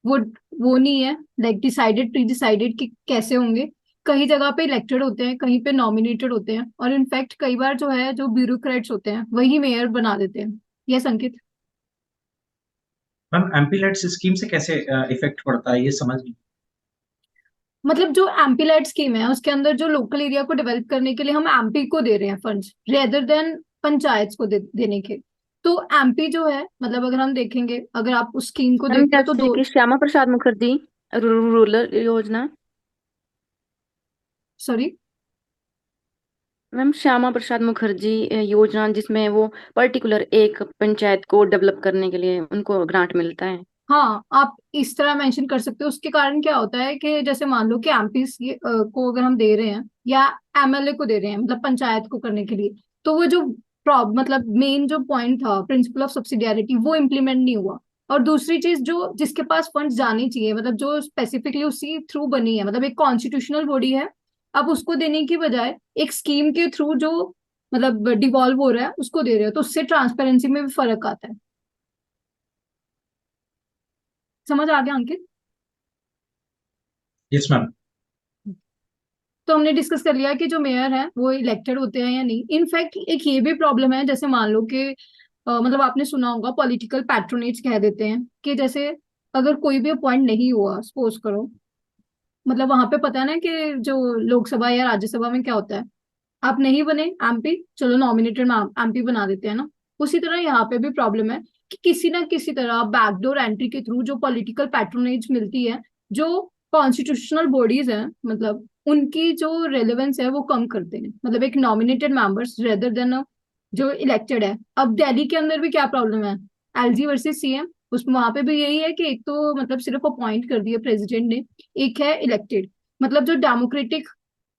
वो वो नहीं है लाइक डिसाइडेड प्री डिसाइडेड कि कैसे होंगे। कई जगह पे इलेक्टेड होते हैं, कहीं पे नॉमिनेटेड होते हैं, और इनफैक्ट कई बार जो है जो ब्यूरोक्रेट्स होते हैं वही मेयर बना देते हैं। यस अंकित। मैम एमपीलेट स्कीम से कैसे इफेक्ट पड़ता है, ये समझ नहीं। मतलब जो एमपी लेड स्कीम है उसके अंदर जो लोकल एरिया को डेवलप करने के लिए हम एमपी को दे रहे हैं फंड्स, रेदर देन पंचायत को देने के। तो एमपी जो है, मतलब अगर हम देखेंगे, अगर आप उस स्कीम को मैम देखते हो तो जैसे दो। कि श्यामा प्रसाद मुखर्जी रूरल योजना। सॉरी। मैम श्यामा प्रसाद मुखर्जी योजना, जिसमें वो पर्टिकुलर एक पंचायत को डेवलप करने के लिए उनको ग्रांट मिलता है। हाँ, आप इस तरह मेंशन कर सकते हो। उसके कारण क्या होता है कि जैसे मान लो कि एमपी को अगर हम दे रहे हैं, या एमएलए को दे रहे हैं, मतलब पंचायत को करने के लिए, तो वो जो मतलब मेन जो पॉइंट था प्रिंसिपल ऑफ सब्सिडियरिटी वो इम्प्लीमेंट नहीं हुआ। और दूसरी चीज, जो जिसके पास फंड्स जाने चाहिए, मतलब जो स्पेसिफिकली उसी थ्रू बनी है, मतलब एक कॉन्स्टिट्यूशनल बॉडी है, अब उसको देने की बजाय एक स्कीम के थ्रू जो मतलब डिवॉल्व हो रहा है उसको दे रहे हो, तो उससे ट्रांसपेरेंसी में भी फर्क आता है। समझ आ गया अंकित? Yes ma'am. तो हमने डिस्कस कर लिया कि जो मेयर है वो इलेक्टेड होते हैं या नहीं। इनफैक्ट एक ये भी प्रॉब्लम है, जैसे मान लो कि मतलब आपने सुना होगा पॉलिटिकल पैट्रोनेज कह देते हैं, कि जैसे अगर कोई भी अपॉइंट नहीं हुआ, सपोज करो, मतलब वहां पे पता है ना कि जो लोकसभा या राज्यसभा में क्या होता है, आप नहीं बने एमपी, चलो नॉमिनेटेड एमपी बना देते हैं ना। उसी तरह यहाँ पे भी प्रॉब्लम है कि किसी ना किसी तरह बैकडोर एंट्री के थ्रू जो पॉलिटिकल पैट्रोनेज मिलती है, जो कॉन्स्टिट्यूशनल बॉडीज हैं, मतलब उनकी जो रेलेवेंस है वो कम करते हैं, मतलब एक नॉमिनेटेड मेंबर्स रेदर देन जो इलेक्टेड है। अब दिल्ली के अंदर भी क्या प्रॉब्लम है, एलजी वर्सेस सीएम, उसमें वहां पे भी यही है कि एक तो मतलब सिर्फ अपॉइंट कर दिया प्रेसिडेंट ने, एक है इलेक्टेड। मतलब जो डेमोक्रेटिक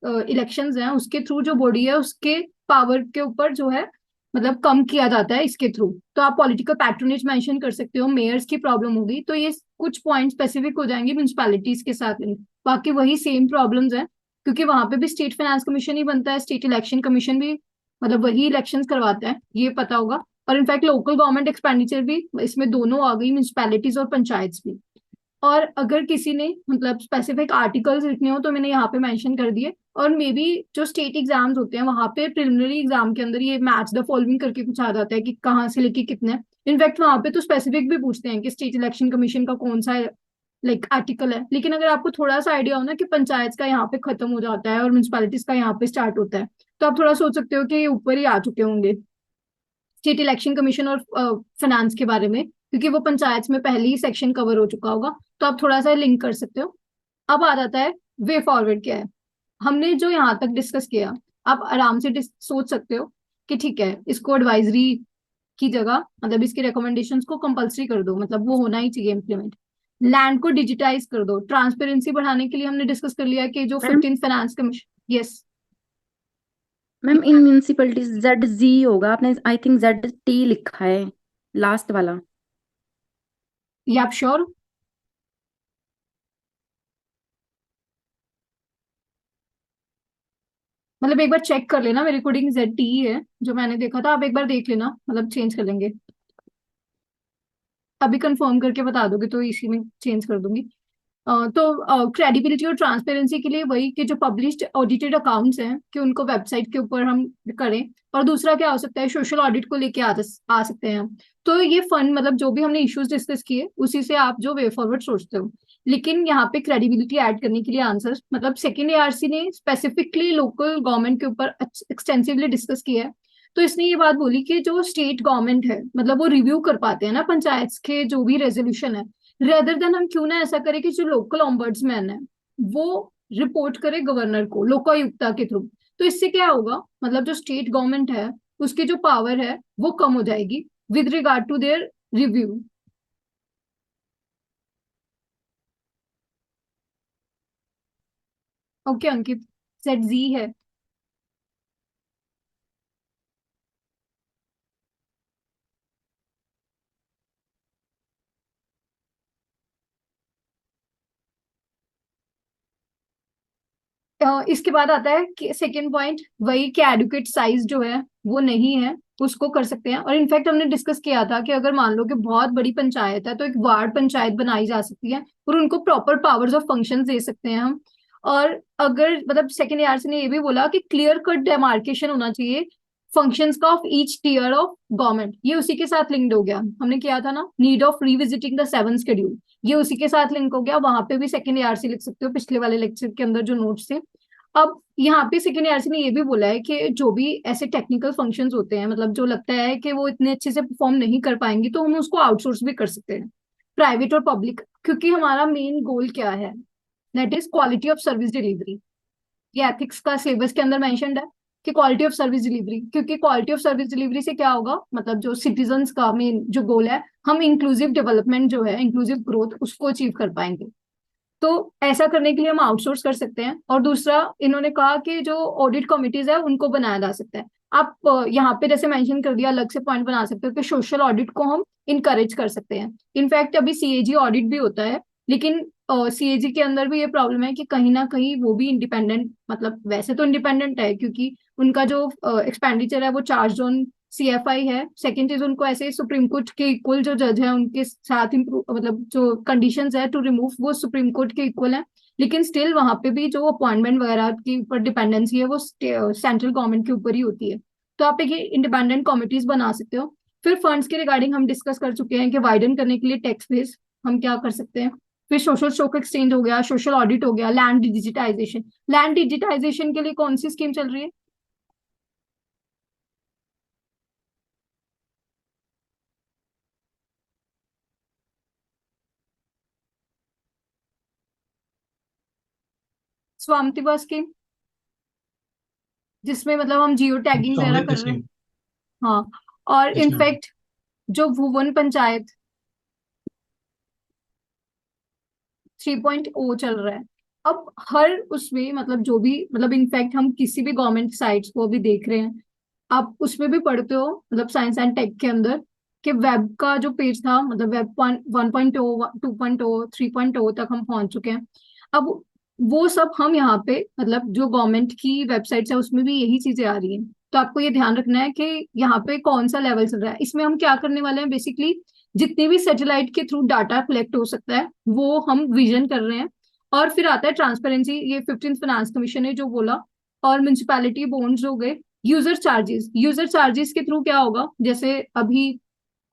इलेक्शंस हैं उसके थ्रू जो बॉडी है उसके पावर के ऊपर जो है मतलब कम किया जाता है इसके थ्रू। तो आप पॉलिटिकल पैट्रोनेज मेंशन कर सकते हो, मेयर्स की प्रॉब्लम होगी, तो ये कुछ पॉइंट स्पेसिफिक हो जाएंगे म्यूनिसपैलिटीज के साथ नहीं। बाकी वही सेम प्रॉब्लम्स हैं, क्योंकि वहां पे भी स्टेट फाइनेंस कमीशन ही बनता है, स्टेट इलेक्शन कमीशन भी मतलब वही इलेक्शंस करवाता है, ये पता होगा। और इनफैक्ट लोकल गवर्नमेंट एक्सपेंडिचर भी इसमें दोनों आ गई, म्यूनिसपैलिटीज और पंचायत भी। और अगर किसी ने मतलब स्पेसिफिक आर्टिकल्स लिखने हो तो मैंने यहाँ पे मेंशन कर दिए। और मे बी जो स्टेट एग्जाम्स होते हैं वहां पे प्रिलिमिनरी एग्जाम के अंदर ये मैच द फॉलोइंग करके कुछ आ जाता है कि कहाँ से लेके कितने। इनफैक्ट वहां पे तो स्पेसिफिक भी पूछते हैं कि स्टेट इलेक्शन कमीशन का कौन सा लाइक आर्टिकल है। लेकिन अगर आपको थोड़ा सा आइडिया हो ना कि पंचायत का यहाँ पे खत्म हो जाता है और म्यूनिसपैलिटीज का यहाँ पे स्टार्ट होता है, तो आप थोड़ा सोच सकते हो कि ये ऊपर ही आ चुके होंगे स्टेट इलेक्शन कमीशन और फाइनेंस के बारे में, क्योंकि वो पंचायत में पहले ही सेक्शन कवर हो चुका होगा। तो आप थोड़ा सा लिंक कर सकते हो। अब आ जाता है वे फॉरवर्ड क्या है। हमने जो यहाँ तक डिस्कस किया, आप आराम से सोच सकते हो कि ठीक है, इसको एडवाइजरी की जगह मतलब इसकी रिकमेंडेशंस को कंपलसरी कर दो, मतलब वो होना ही चाहिए इम्प्लीमेंट। लैंड को डिजिटाइज कर दो, ट्रांसपेरेंसी बढ़ाने के लिए हमने डिस्कस कर लिया कि जो ma'am 15th finance commission. Yes. Ma'am in municipalities ZG होगा, आपने आई थिंक ZT लिखा है लास्ट वाला। ये आप श्योर? मतलब एक बार चेक कर लेना, मेरे कोडिंग ZT है जो मैंने देखा था, आप एक बार देख लेना, मतलब चेंज कर लेंगे। अभी कंफर्म करके बता दोगे तो इसी में चेंज कर दूंगी। तो क्रेडिबिलिटी और ट्रांसपेरेंसी के लिए वही कि जो पब्लिश्ड ऑडिटेड अकाउंट्स हैं कि उनको वेबसाइट के ऊपर हम करें। और दूसरा क्या हो सकता है, सोशल ऑडिट को लेके आ सकते हैं हम। तो ये फंड मतलब जो भी हमने इश्यूज डिस्कस किए उसी से आप जो वे फॉरवर्ड सोचते हो। लेकिन यहाँ पे क्रेडिबिलिटी ऐड करने के लिए आंसर मतलब सेकेंड एआरसी ने स्पेसिफिकली लोकल गवर्नमेंट के ऊपर एक्सटेंसिवली डिस्कस किया है। तो इसने ये बात बोली कि जो स्टेट गवर्नमेंट है मतलब वो रिव्यू कर पाते हैं ना पंचायत के जो भी रेजोल्यूशन है, रेदर देन हम क्यों ना ऐसा करें कि जो लोकल ऑम्बर्ड्समैन है वो रिपोर्ट करे गवर्नर को लोकायुक्ता के थ्रू। तो इससे क्या होगा, मतलब जो स्टेट गवर्नमेंट है उसकी जो पावर है वो कम हो जाएगी with regard to their review. Okay Ankit, set जी है। इसके बाद आता है कि सेकेंड पॉइंट वही कि एडुकेट साइज जो है वो नहीं है, उसको कर सकते हैं। और इनफैक्ट हमने डिस्कस किया था कि अगर मान लो कि बहुत बड़ी पंचायत है तो एक वार्ड पंचायत बनाई जा सकती है और उनको प्रॉपर पावर्स ऑफ फंक्शन दे सकते हैं हम। और अगर मतलब सेकेंड ईयर से ने ये भी बोला कि क्लियर कट डेमार्केशन होना चाहिए फंक्शंस का of each tier of government. ये उसी के साथ लिंक्ड हो गया, हमने किया था ना need of revisiting the 7th schedule, ये उसी के साथ लिंक हो गया। वहां पे भी सेकेंड ईयर से लिख सकते हो पिछले वाले लेक्चर के अंदर जो नोट्स थे। अब यहाँ पे सेकेंड ईयर ने ये भी बोला है कि जो भी ऐसे टेक्निकल फंक्शंस होते हैं मतलब जो लगता है कि वो इतने अच्छे से परफॉर्म नहीं कर पाएंगी तो हम उसको आउटसोर्स भी कर सकते हैं, प्राइवेट और पब्लिक। क्योंकि हमारा मेन गोल क्या है, that is quality of service delivery. ये एथिक्स का सिलेबस के अंदर मेंशन्ड है कि क्वालिटी ऑफ सर्विस डिलीवरी, क्योंकि क्वालिटी ऑफ सर्विस डिलीवरी से क्या होगा, मतलब जो सिटीजन्स का मेन जो गोल है, हम इंक्लूसिव डेवलपमेंट जो है, इंक्लूसिव ग्रोथ उसको अचीव कर पाएंगे। तो ऐसा करने के लिए हम आउटसोर्स कर सकते हैं। और दूसरा इन्होंने कहा कि जो ऑडिट कमिटीज है उनको बनाया जा सकता है। आप यहाँ पे जैसे मेंशन कर दिया, अलग से पॉइंट बना सकते हो कि सोशल ऑडिट को हम इनकरेज कर सकते हैं। इनफैक्ट अभी सीएजी ऑडिट भी होता है, लेकिन सीएजी के अंदर भी ये प्रॉब्लम है कि कहीं ना कहीं वो भी इंडिपेंडेंट, मतलब वैसे तो इंडिपेंडेंट है क्योंकि उनका जो एक्सपेंडिचर है वो चार्ज ऑन सीएफआई है। सेकंड चीज, उनको ऐसे सुप्रीम कोर्ट के इक्वल जो जज है उनके साथ इम्प्रूव, मतलब जो कंडीशंस है टू रिमूव वो सुप्रीम कोर्ट के इक्वल है। लेकिन स्टिल वहां पे भी जो अपॉइंटमेंट वगैरह के ऊपर डिपेंडेंसी है वो सेंट्रल गवर्नमेंट के ऊपर ही होती है। तो आप एक इंडिपेंडेंट कमिटीज बना सकते हो। फिर फंड्स के रिगार्डिंग हम डिस्कस कर चुके हैं कि वाइडन करने के लिए टैक्स बेस हम क्या कर सकते हैं। फिर सोशल स्टॉक एक्सचेंज हो गया, सोशल ऑडिट हो गया, लैंड डिजिटाइजेशन। लैंड डिजिटाइजेशन के लिए कौन सी स्कीम चल रही है? स्वामित्व स्कीम, जिसमें मतलब हम जियो टैगिंग वगैरह स्वामित्व कर रहे हैं। स्कीम। हाँ। और यस मैम। इनफैक्ट जो भुवन पंचायत 3.0 चल रहा है। अब हर उसमें मतलब जो भी, मतलब इनफैक्ट हम किसी भी गवर्नमेंट साइट्स को अभी देख रहे हैं, आप उसमें भी पढ़ते हो, मतलब साइंस एंड टेक के अंदर, कि वेब का जो पेज था, मतलब वेब 1.0, 2.0, 3.0 तक हम पहुंच चुके हैं। अब वो सब हम यहाँ पे, मतलब जो गवर्नमेंट की वेबसाइट्स है उसमें भी यही चीजें आ रही हैं। तो आपको ये ध्यान रखना है कि यहाँ पे कौन सा लेवल चल रहा है। इसमें हम क्या करने वाले हैं, बेसिकली जितने भी सैटेलाइट के थ्रू डाटा कलेक्ट हो सकता है वो हम विजन कर रहे हैं। और फिर आता है ट्रांसपेरेंसी, ये 15th फाइनेंस कमीशन ने जो बोला। और म्यूनिसिपैलिटी बॉन्ड्स हो गए। यूजर चार्जेस के थ्रू क्या होगा, जैसे अभी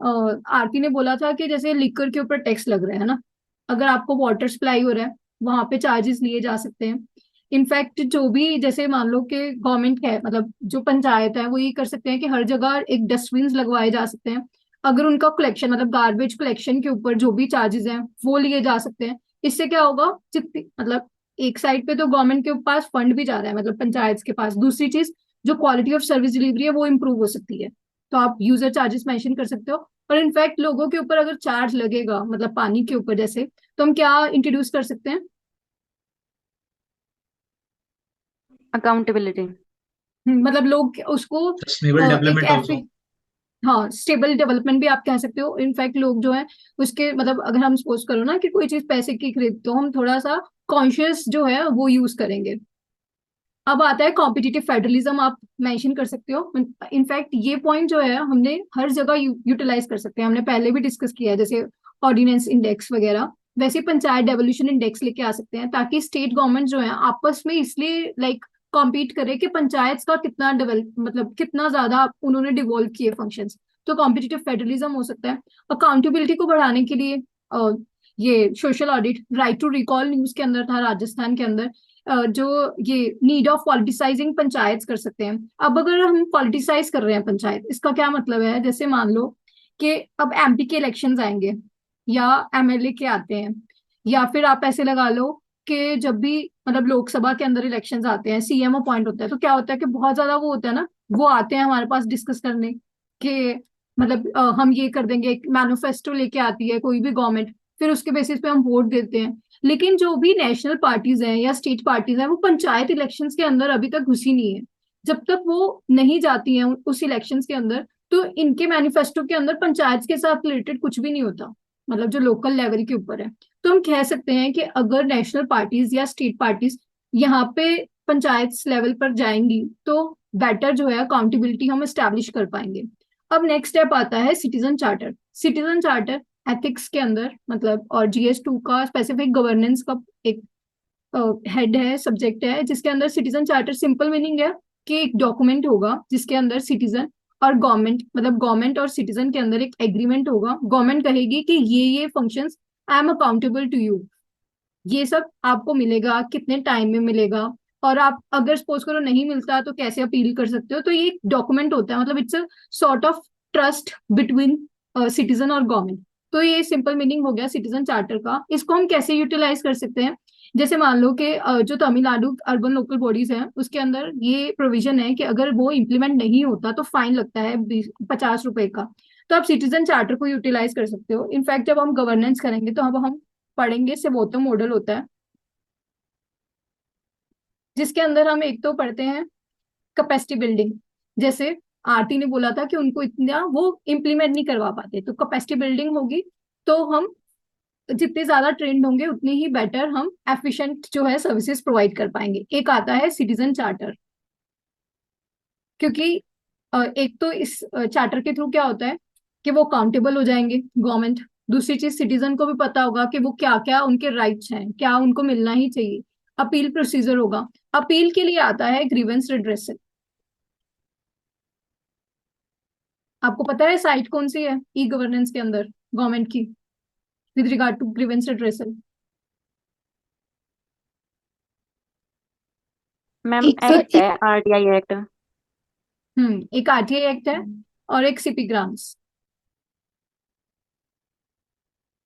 आरती ने बोला था कि जैसे लिकर के ऊपर टैक्स लग रहा है ना, अगर आपको वाटर सप्लाई हो रहा है वहां पे चार्जेस लिए जा सकते हैं। इनफैक्ट जो भी, जैसे मान लो कि गवर्नमेंट है, मतलब जो पंचायत है वो ये कर सकते हैं कि हर जगह एक डस्टबिन लगवाए जा सकते हैं। अगर उनका कलेक्शन, मतलब गार्बेज कलेक्शन के ऊपर जो भी चार्जेस हैं वो लिए जा सकते हैं। इससे क्या होगा, जितनी मतलब एक साइड पे तो गवर्नमेंट के पास फंड भी जा रहा है, मतलब पंचायत के पास। दूसरी चीज, जो क्वालिटी ऑफ सर्विस डिलीवरी है वो इम्प्रूव हो सकती है। तो आप यूजर चार्जेस मेंशन कर सकते हो। और इनफैक्ट लोगों के ऊपर अगर चार्ज लगेगा, मतलब पानी के ऊपर जैसे, तो हम क्या इंट्रोड्यूस कर सकते हैं? अकाउंटेबिलिटी। मतलब लोग उसको सस्टेनेबल एक डेवलपमेंट ऐसे, आल्सो। हाँ स्टेबल डेवलपमेंट भी आप कह सकते हो। इनफैक्ट लोग जो है उसके, मतलब अगर हम सपोज करो ना कि कोई चीज पैसे की खरीदते हो, हम थोड़ा सा कॉन्शियस जो है वो यूज करेंगे। अब आता है कॉम्पिटिटिव फेडरलिज्म, आप मेंशन कर सकते हो। इनफैक्ट ये पॉइंट जो है हमने हर जगह यूटिलाइज कर सकते हैं, हमने पहले भी डिस्कस किया है, जैसे ऑर्डिनेंस इंडेक्स वगैरह। वैसे पंचायत डेवोल्यूशन इंडेक्स लेके आ सकते हैं, ताकि स्टेट गवर्नमेंट जो है आपस में इसलिए लाइक कॉम्पीट करे कि पंचायत का कितना डेवलप, मतलब कितना ज्यादा उन्होंने डिवॉल्व किए फंक्शंस। तो कॉम्पिटिटिव फेडरलिज्म हो सकता है। अकाउंटेबिलिटी को बढ़ाने के लिए ये social audit, right to recall news के अंदर था राजस्थान के अंदर, जो ये नीड ऑफ पॉलिटिसाइजिंग पंचायत कर सकते हैं। अब अगर हम पॉलिटिसाइज कर रहे हैं पंचायत, इसका क्या मतलब है, जैसे मान लो कि अब एमपी के इलेक्शंस आएंगे या एमएलए के आते हैं, या फिर आप ऐसे लगा लो कि जब भी मतलब लोकसभा के अंदर इलेक्शंस आते हैं, सीएम अपॉइंट होता है, तो क्या होता है कि बहुत ज्यादा वो होता है ना, वो आते हैं हमारे पास डिस्कस करने के, मतलब हम ये कर देंगे, एक मैनिफेस्टो लेके आती है कोई भी गवर्नमेंट, फिर उसके बेसिस पे हम वोट देते हैं। लेकिन जो भी नेशनल पार्टीज हैं या स्टेट पार्टीज हैं वो पंचायत इलेक्शंस के अंदर अभी तक घुसी नहीं है। जब तक वो नहीं जाती हैं उस इलेक्शंस के अंदर, तो इनके मैनिफेस्टो के अंदर पंचायत के साथ रिलेटेड कुछ भी नहीं होता, मतलब जो लोकल लेवल के ऊपर है। तो हम कह सकते हैं कि अगर नेशनल पार्टीज या स्टेट पार्टीज यहाँ पे पंचायत लेवल पर जाएंगी तो बेटर जो है अकाउंटेबिलिटी हम एस्टेब्लिश कर पाएंगे। अब नेक्स्ट स्टेप आता है citizen charter. Citizen charter ethics के अंदर, मतलब और जीएस 2 का स्पेसिफिक गवर्नेंस का एक हेड है, सब्जेक्ट है, जिसके अंदर सिटीजन चार्टर सिंपल मीनिंग है कि एक डॉक्यूमेंट होगा जिसके अंदर सिटीजन और गवर्नमेंट, मतलब गवर्नमेंट और सिटीजन के अंदर एक एग्रीमेंट होगा। गवर्नमेंट कहेगी कि ये functions I am accountable to you, ये सब आपको मिलेगा, कितने टाइम में मिलेगा, और आप अगर सपोज करो नहीं मिलता तो कैसे अपील कर सकते हो। तो ये एक डॉक्यूमेंट होता है, मतलब it's a sort of trust between citizen और गवर्नमेंट। तो ये सिंपल मीनिंग हो गया सिटीजन चार्टर का। इसको हम कैसे यूटिलाइज कर सकते हैं, जैसे मान लो कि जो तमिलनाडु अर्बन लोकल बॉडीज हैं उसके अंदर ये प्रोविजन है कि अगर वो इम्प्लीमेंट नहीं होता तो फाइन लगता है 50 रुपए का। तो आप सिटीजन चार्टर को यूटिलाइज कर सकते हो। इनफैक्ट जब हम गवर्नेंस करेंगे तो अब हम पढ़ेंगे सेवोतो मॉडल होता है, जिसके अंदर हम एक तो पढ़ते हैं कैपेसिटी बिल्डिंग। जैसे आरटी ने बोला था कि उनको इतना वो इम्प्लीमेंट नहीं करवा पाते, तो कैपेसिटी बिल्डिंग होगी तो हम जितने ज्यादा ट्रेंड होंगे उतनी ही बेटर हम एफिशिएंट जो है सर्विसेज प्रोवाइड कर पाएंगे। एक आता है सिटीजन चार्टर, क्योंकि एक तो इस चार्टर के थ्रू क्या होता है कि वो अकाउंटेबल हो जाएंगे गवर्नमेंट। दूसरी चीज, सिटीजन को भी पता होगा कि वो क्या क्या उनके राइट्स हैं, क्या उनको मिलना ही चाहिए। अपील प्रोसीजर होगा। अपील के लिए आता है ग्रीवेंस रिड्रेसल। आपको पता है साइट कौन सी है ई गवर्नेंस के अंदर गवर्नमेंट की with regard to grievance redressal? Ma'am एक तो एक्ट है, आरटीआई एक्ट। एक आरटीआई एक्ट है और एक सीपी ग्राम्स,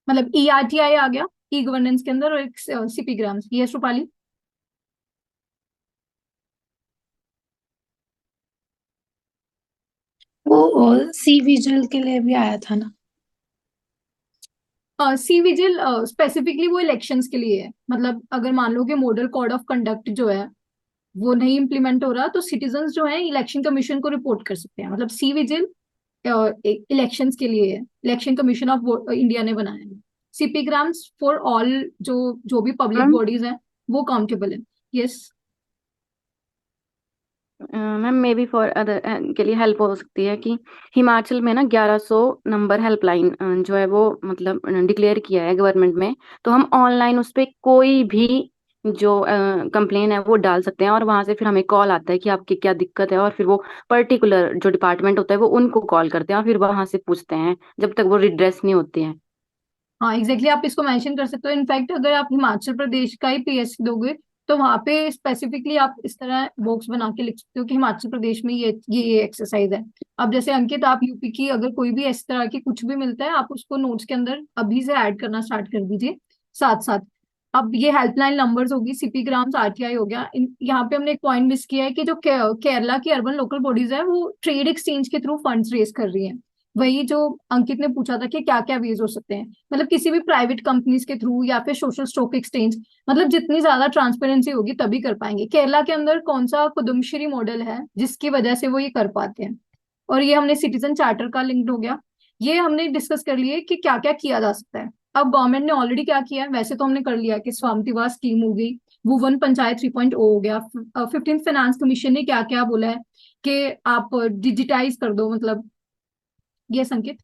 मतलब ई आरटीआई आ गया ई गवर्नेंस के अंदर, और एक सीपी ग्राम्स। यस रूपाली? वो सी विजिल के लिए भी आया था ना। सी विजिल स्पेसिफिकली वो इलेक्शंस के लिए है। मतलब अगर मान लो कि मॉडल कोड ऑफ कंडक्ट जो है वो नहीं इम्प्लीमेंट हो रहा, तो सिटीजन्स जो है इलेक्शन कमीशन को रिपोर्ट कर सकते हैं। मतलब सी विजिल इलेक्शंस के लिए है, इलेक्शन कमीशन ऑफ इंडिया ने बनाया है। सीपी ग्राम्स फॉर ऑल जो जो भी पब्लिक मैम बॉडीज हैं वो काउंटेबल है। Yes. Ma'am may be for other के लिए हेल्प हो सकती है कि हिमाचल में ना 1100 नंबर हेल्पलाइन जो है वो मतलब डिक्लेयर किया है गवर्नमेंट में। तो हम ऑनलाइन उस पे कोई भी जो कंप्लेन है वो डाल सकते हैं, और वहां से फिर हमें कॉल आता है कि आपकी क्या दिक्कत है, और फिर वो पर्टिकुलर जो डिपार्टमेंट होता है वो उनको कॉल करते हैं और फिर वहां से पूछते हैं जब तक वो रिड्रेस नहीं होती है। हाँ एग्जैक्टली आप इसको मेंशन कर सकते हो। इनफैक्ट अगर आप हिमाचल प्रदेश का ही पीएससी दोगे तो वहां पे स्पेसिफिकली आप इस तरह बॉक्स बना के लिख सकते हो कि हिमाचल प्रदेश में ये एक्सरसाइज है। अब जैसे अंकित, आप यूपी की अगर कोई भी इस तरह की कुछ भी मिलता है, आप उसको नोट्स के अंदर अभी से ऐड करना स्टार्ट कर दीजिए साथ साथ। अब ये हेल्पलाइन नंबर्स होगी, सीपी ग्राम्स, आरटीआई हो गया। यहाँ पे हमने एक पॉइंट मिस किया है कि जो केरला की अर्बन लोकल बॉडीज है वो ट्रेड एक्सचेंज के थ्रू फंड्स रेज कर रही है। वही जो अंकित ने पूछा था कि क्या क्या वेज हो सकते हैं, मतलब किसी भी प्राइवेट कंपनीज के थ्रू या फिर सोशल स्टॉक एक्सचेंज। मतलब जितनी ज्यादा ट्रांसपेरेंसी होगी तभी कर पाएंगे। केरला के अंदर कौन सा कुदुमश्री मॉडल है जिसकी वजह से वो ये कर पाते हैं। और ये हमने सिटीजन चार्टर का लिंक्ड हो गया। ये हमने डिस्कस कर लिए कि क्या क्या किया जा सकता है। अब गवर्नमेंट ने ऑलरेडी क्या किया है, वैसे तो हमने कर लिया कि स्वामित्व स्कीम हो गई, भुवन पंचायत 3.0 हो गया। 15th फाइनेंस कमीशन ने क्या क्या बोला है कि आप डिजिटाइज कर दो, मतलब ये संकेत।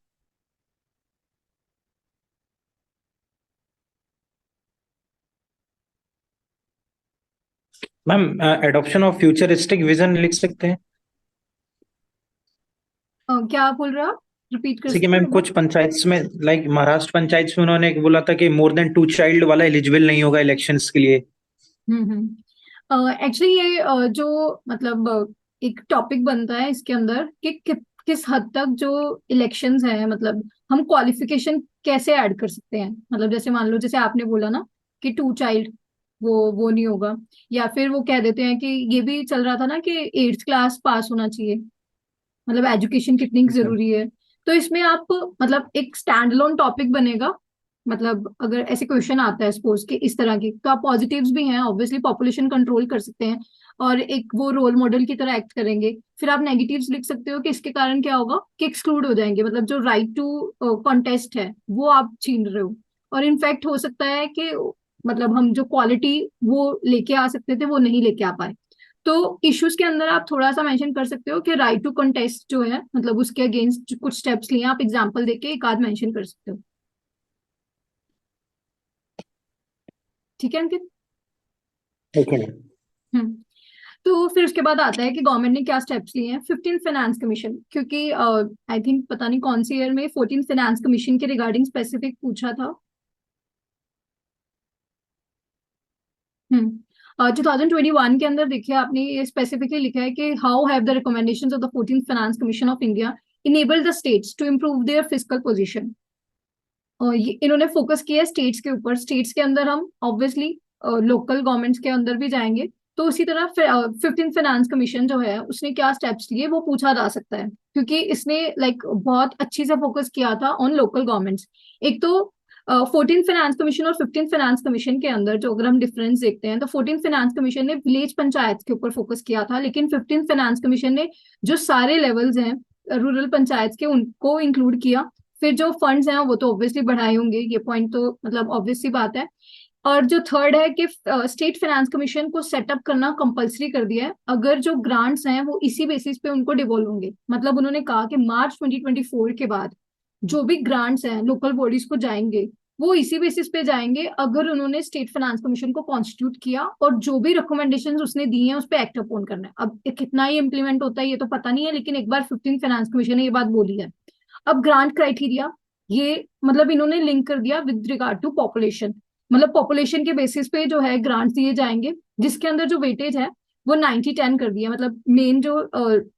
Ma'am adoption of futuristic vision लिख सकते हैं। क्या बोल रहे हो आप? रिपीट कर जैसे कि सकते हो मैम एक बार? कुछ पंचायत में, लाइक महाराष्ट्र पंचायत में उन्होंने एक बोला था कि मोर देन 2 चाइल्ड वाला एलिजिबल नहीं होगा इलेक्शंस के लिए। एक्चुअली ये जो मतलब एक टॉपिक बनता है इसके अंदर कि किस हद तक जो इलेक्शंस हैं, मतलब हम क्वालिफिकेशन कैसे ऐड कर सकते हैं। मतलब जैसे मान लो, जैसे आपने बोला ना कि 2 चाइल्ड, वो नहीं होगा। या फिर वो कह देते हैं कि ये भी चल रहा था ना कि 8th क्लास पास होना चाहिए, मतलब एजुकेशन कितनी अच्छा। जरूरी है। तो इसमें आप मतलब एक स्टैंड अलोन टॉपिक बनेगा। मतलब अगर ऐसे क्वेश्चन आता है सपोज कि इस तरह की, तो आप पॉजिटिव्स भी हैं ऑब्वियसली, पॉपुलेशन कंट्रोल कर सकते हैं और एक वो रोल मॉडल की तरह एक्ट करेंगे। फिर आप नेगेटिव्स लिख सकते हो कि इसके कारण क्या होगा कि एक्सक्लूड हो जाएंगे, मतलब जो राइट टू कॉन्टेस्ट है वो आप छीन रहे हो। और इनफैक्ट हो सकता है कि मतलब हम जो क्वालिटी वो लेके आ सकते थे वो नहीं लेके आ पाए। तो इश्यूज के अंदर आप थोड़ा सा मेंशन कर सकते हो कि राइट टू कंटेस्ट जो है, मतलब उसके अगेंस्ट कुछ स्टेप्स लिए आप एग्जांपल देके एक आध मेंशन कर सकते हो। ठीक है अंकित? Okay ma'am. हम्म। तो फिर उसके बाद आता है कि गवर्नमेंट ने क्या स्टेप्स लिए हैं। 15th फाइनेंस कमीशन, क्योंकि आई थिंक पता नहीं कौन सी ईयर में 14th फाइनेंस कमीशन के रिगार्डिंग स्पेसिफिक पूछा था। 2021 के अंदर देखिए आपने ये स्पेसिफिकली लिखा है कि how have the recommendations of the 14th finance commission of India enabled the states to improve their fiscal position. और इन्होंने फोकस किया है स्टेट्स के ऊपर। स्टेट्स के अंदर हम ऑब्वियसली लोकल गवर्नमेंट्स के अंदर भी जाएंगे। तो उसी तरह 15th फाइनेंस कमीशन जो है उसने क्या स्टेप्स लिए वो पूछा जा सकता है, क्योंकि इसने लाइक बहुत अच्छी से फोकस किया था ऑन लोकल गवर्नमेंट्स। एक तो 14th फाइनेंस कमीशन और 15th फाइनेंस कमीशन के अंदर जो अगर हम डिफरेंस देखते हैं तो 14th फाइनेंस कमीशन ने विलेज पंचायत के ऊपर फोकस किया था, लेकिन 15th फाइनेंस कमीशन ने जो सारे लेवल्स हैं रूरल पंचायत के उनको इंक्लूड किया। फिर जो फंड्स हैं वो तो ऑब्वियसली बढ़ाए होंगे, ये पॉइंट तो मतलब ऑब्वियस सी बात है। और जो थर्ड है कि स्टेट फाइनेंस कमीशन को सेटअप करना कंपलसरी कर दिया है, अगर जो ग्रांट्स हैं वो इसी बेसिस पे उनको डिवॉल्व होंगे। मतलब उन्होंने कहा कि मार्च 2024 के बाद जो भी ग्रांट्स हैं लोकल बॉडीज को जाएंगे वो इसी बेसिस पे जाएंगे अगर उन्होंने स्टेट फाइनेंस कमीशन को कॉन्स्टिट्यूट किया और जो भी रिकमेंडेशंस उसने दी हैं उस पर एक्ट अपॉन करना है। अब ये कितना ही इम्प्लीमेंट होता है ये तो पता नहीं है, लेकिन एक बार 15th फाइनेंस कमीशन ने ये बात बोली है। अब ग्रांट क्राइटेरिया ये मतलब इन्होंने लिंक कर दिया विद रिगार्ड टू पॉपुलेशन। मतलब पॉपुलेशन के बेसिस पे जो है ग्रांट्स दिए जाएंगे, जिसके अंदर जो वेटेज है वो 90-10 कर दिया। मतलब मेन जो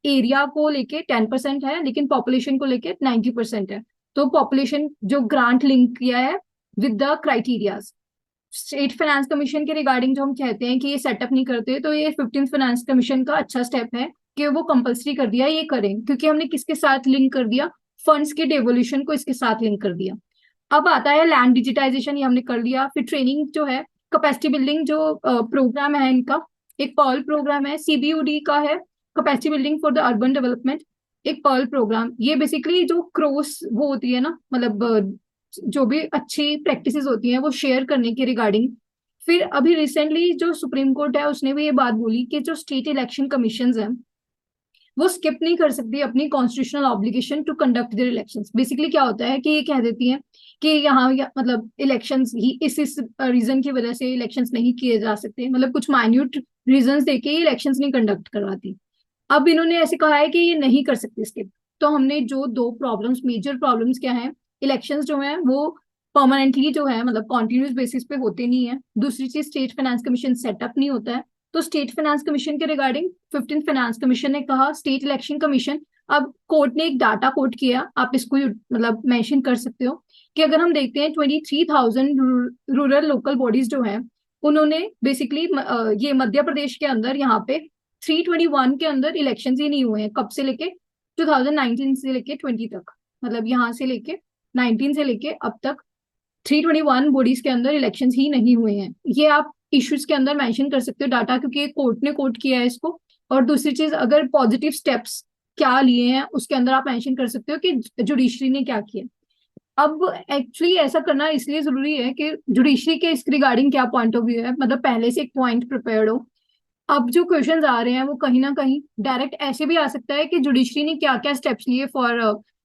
एरिया को लेके 10% है लेकिन पॉपुलेशन को लेके 90% है। तो पॉपुलेशन जो ग्रांट लिंक किया है with the criterias. State finance commission के रिगार्डिंग जो हम कहते हैं कि ये सेटअप नहीं करते, तो ये 15th फाइनेंस कमीशन का अच्छा स्टेप है कि वो कंपलसरी कर दिया ये करें, क्योंकि हमने किसके साथ लिंक कर दिया, फंड्स के डेवोल्यूशन को इसके साथ लिंक कर दिया। अब आता है लैंड डिजिटाइजेशन, ये हमने कर लिया। फिर ट्रेनिंग जो है, कैपेसिटी बिल्डिंग जो प्रोग्राम है इनका, एक पर्ल प्रोग्राम है, सीबीयूडी का है capacity building for the urban development, एक पर्ल प्रोग्राम। ये बेसिकली जो क्रॉस वो होती है ना, मतलब जो भी अच्छी प्रैक्टिसेस होती हैं वो शेयर करने के रिगार्डिंग। फिर अभी रिसेंटली जो सुप्रीम कोर्ट है उसने भी ये बात बोली कि जो स्टेट इलेक्शन कमीशन हैं वो स्किप नहीं कर सकती अपनी constitutional obligation to conduct their elections. Basically क्या होता है कि ये कह देती हैं कि यहाँ मतलब इलेक्शंस ही इस रीजन की वजह से इलेक्शंस नहीं किए जा सकते, मतलब कुछ माइन्यूट रीजंस देके ये इलेक्शंस नहीं कंडक्ट करवाती। अब इन्होंने ऐसे कहा है कि ये नहीं कर सकती स्किप। तो हमने जो दो प्रॉब्लम्स, मेजर प्रॉब्लम्स क्या है, इलेक्शंस जो है वो परमानेंटली जो है मतलब कॉन्टिन्यूस बेसिस पे होते नहीं है। दूसरी चीज, स्टेट फाइनेंस कमीशन सेटअप नहीं होता है। तो स्टेट फाइनेंस कमीशन के रिगार्डिंग 15th फाइनेंस कमीशन ने कहा स्टेट इलेक्शन कमीशन, अब कोर्ट ने एक डाटा कोट किया, आप इसको मतलब मेंशन कर सकते हो कि अगर हम देखते हैं 23,000 रूरल लोकल बॉडीज जो है उन्होंने बेसिकली ये मध्य प्रदेश के अंदर यहाँ पे 321 के अंदर इलेक्शन ही नहीं हुए हैं। कब से लेके 2019 से लेके 20 तक, मतलब यहाँ से लेके 19 से लेके अब तक 321 बॉडीज के अंदर इलेक्शंस ही नहीं हुए हैं। ये आप इश्यूज के अंदर मेंशन कर सकते हो डाटा, क्योंकि कोर्ट ने कोर्ट किया है इसको। और दूसरी चीज, अगर पॉजिटिव स्टेप्स क्या लिए हैं उसके अंदर आप मेंशन कर सकते हो कि जुडिशरी ने क्या किया। अब एक्चुअली ऐसा करना इसलिए जरूरी है कि जुडिशरी के इस रिगार्डिंग क्या पॉइंट ऑफ व्यू है, मतलब पहले से एक पॉइंट प्रिपेयर्ड हो। अब जो क्वेश्चंस आ रहे हैं वो कहीं ना कहीं डायरेक्ट ऐसे भी आ सकता है कि जुडिशरी ने क्या क्या स्टेप्स लिए फॉर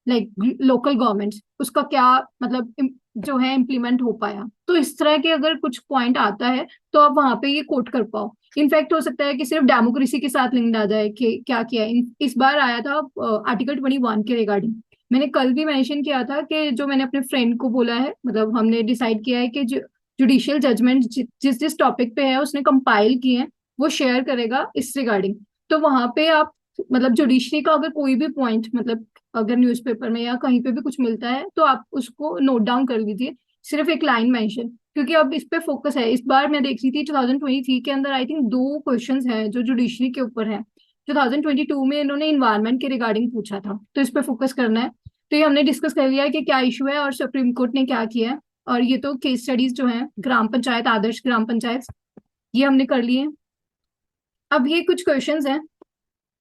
लाइक लोकल गवर्नमेंट्स, उसका क्या मतलब जो है इम्प्लीमेंट हो पाया। तो इस तरह के अगर कुछ पॉइंट आता है तो आप वहां पे ये कोट कर पाओ। इनफैक्ट हो सकता है कि सिर्फ डेमोक्रेसी के साथ लिंक्ड आ जाए कि क्या किया है। इस बार आया था आर्टिकल 21 के रिगार्डिंग। मैंने कल भी मेंशन किया था कि जो मैंने अपने फ्रेंड को बोला है, मतलब हमने डिसाइड किया है कि जुडिशियल जजमेंट जिस जिस टॉपिक पे है उसने कंपाइल किए हैं वो शेयर करेगा इस रिगार्डिंग। तो वहां पे आप मतलब जुडिशरी का अगर कोई भी पॉइंट, मतलब अगर न्यूज़पेपर में या कहीं पे भी कुछ मिलता है तो आप उसको नोट डाउन कर लीजिए, सिर्फ एक लाइन मेंशन, क्योंकि अब इस पे फोकस है। इस बार मैं देख रही थी 2023 के अंदर आई थिंक दो क्वेश्चंस हैं जो जुडिशरी के ऊपर है। 2022 में इन्होंने इन्वायरमेंट के रिगार्डिंग पूछा था, तो इस पे फोकस करना है। तो ये हमने डिस्कस कर लिया है कि क्या इशू है और सुप्रीम कोर्ट ने क्या किया है। और ये तो केस स्टडीज जो है ग्राम पंचायत, आदर्श ग्राम पंचायत, ये हमने कर लिए हैं। अब ये कुछ क्वेश्चंस हैं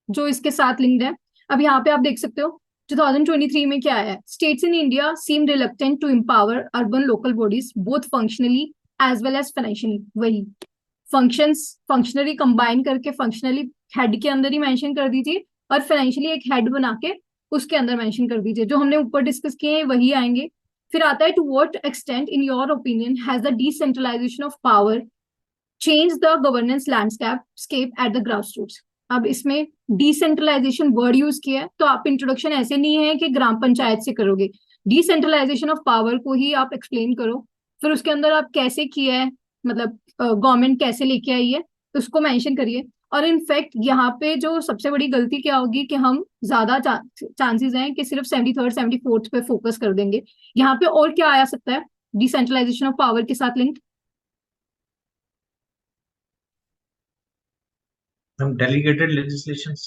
जो इसके साथ लिंक्ड है। अब यहाँ पे आप देख सकते हो 2023 में क्या है, states in India seem reluctant to empower urban local bodies both functionally as well as financially. वही फंक्शंस, फंक्शनली कंबाइन करके फंक्शनली हेड के अंदर ही मेंशन कर दीजिए और फाइनेंशियली एक हेड बना के उसके अंदर मेंशन कर दीजिए। जो हमने ऊपर डिस्कस किए हैं वही आएंगे। फिर आता है to what extent in your opinion has the decentralisation of power change the governance landscape scape at the grass roots. अब इसमें डिसेंट्रलाइजेशन वर्ड यूज किया है, तो आप इंट्रोडक्शन ऐसे नहीं है कि ग्राम पंचायत से करोगे, डिसेंट्रलाइजेशन ऑफ पावर को ही आप एक्सप्लेन करो। फिर उसके अंदर आप कैसे किया है, मतलब गवर्नमेंट कैसे लेके आई है उसको मेंशन करिए। और इनफैक्ट यहाँ पे जो सबसे बड़ी गलती क्या होगी कि हम ज्यादा चांसेस हैं कि सिर्फ 73rd 74th पे फोकस कर देंगे। यहाँ पे और क्या आ सकता है डिसेंट्रलाइजेशन ऑफ पावर के साथ लिंक? Some delegated legislations.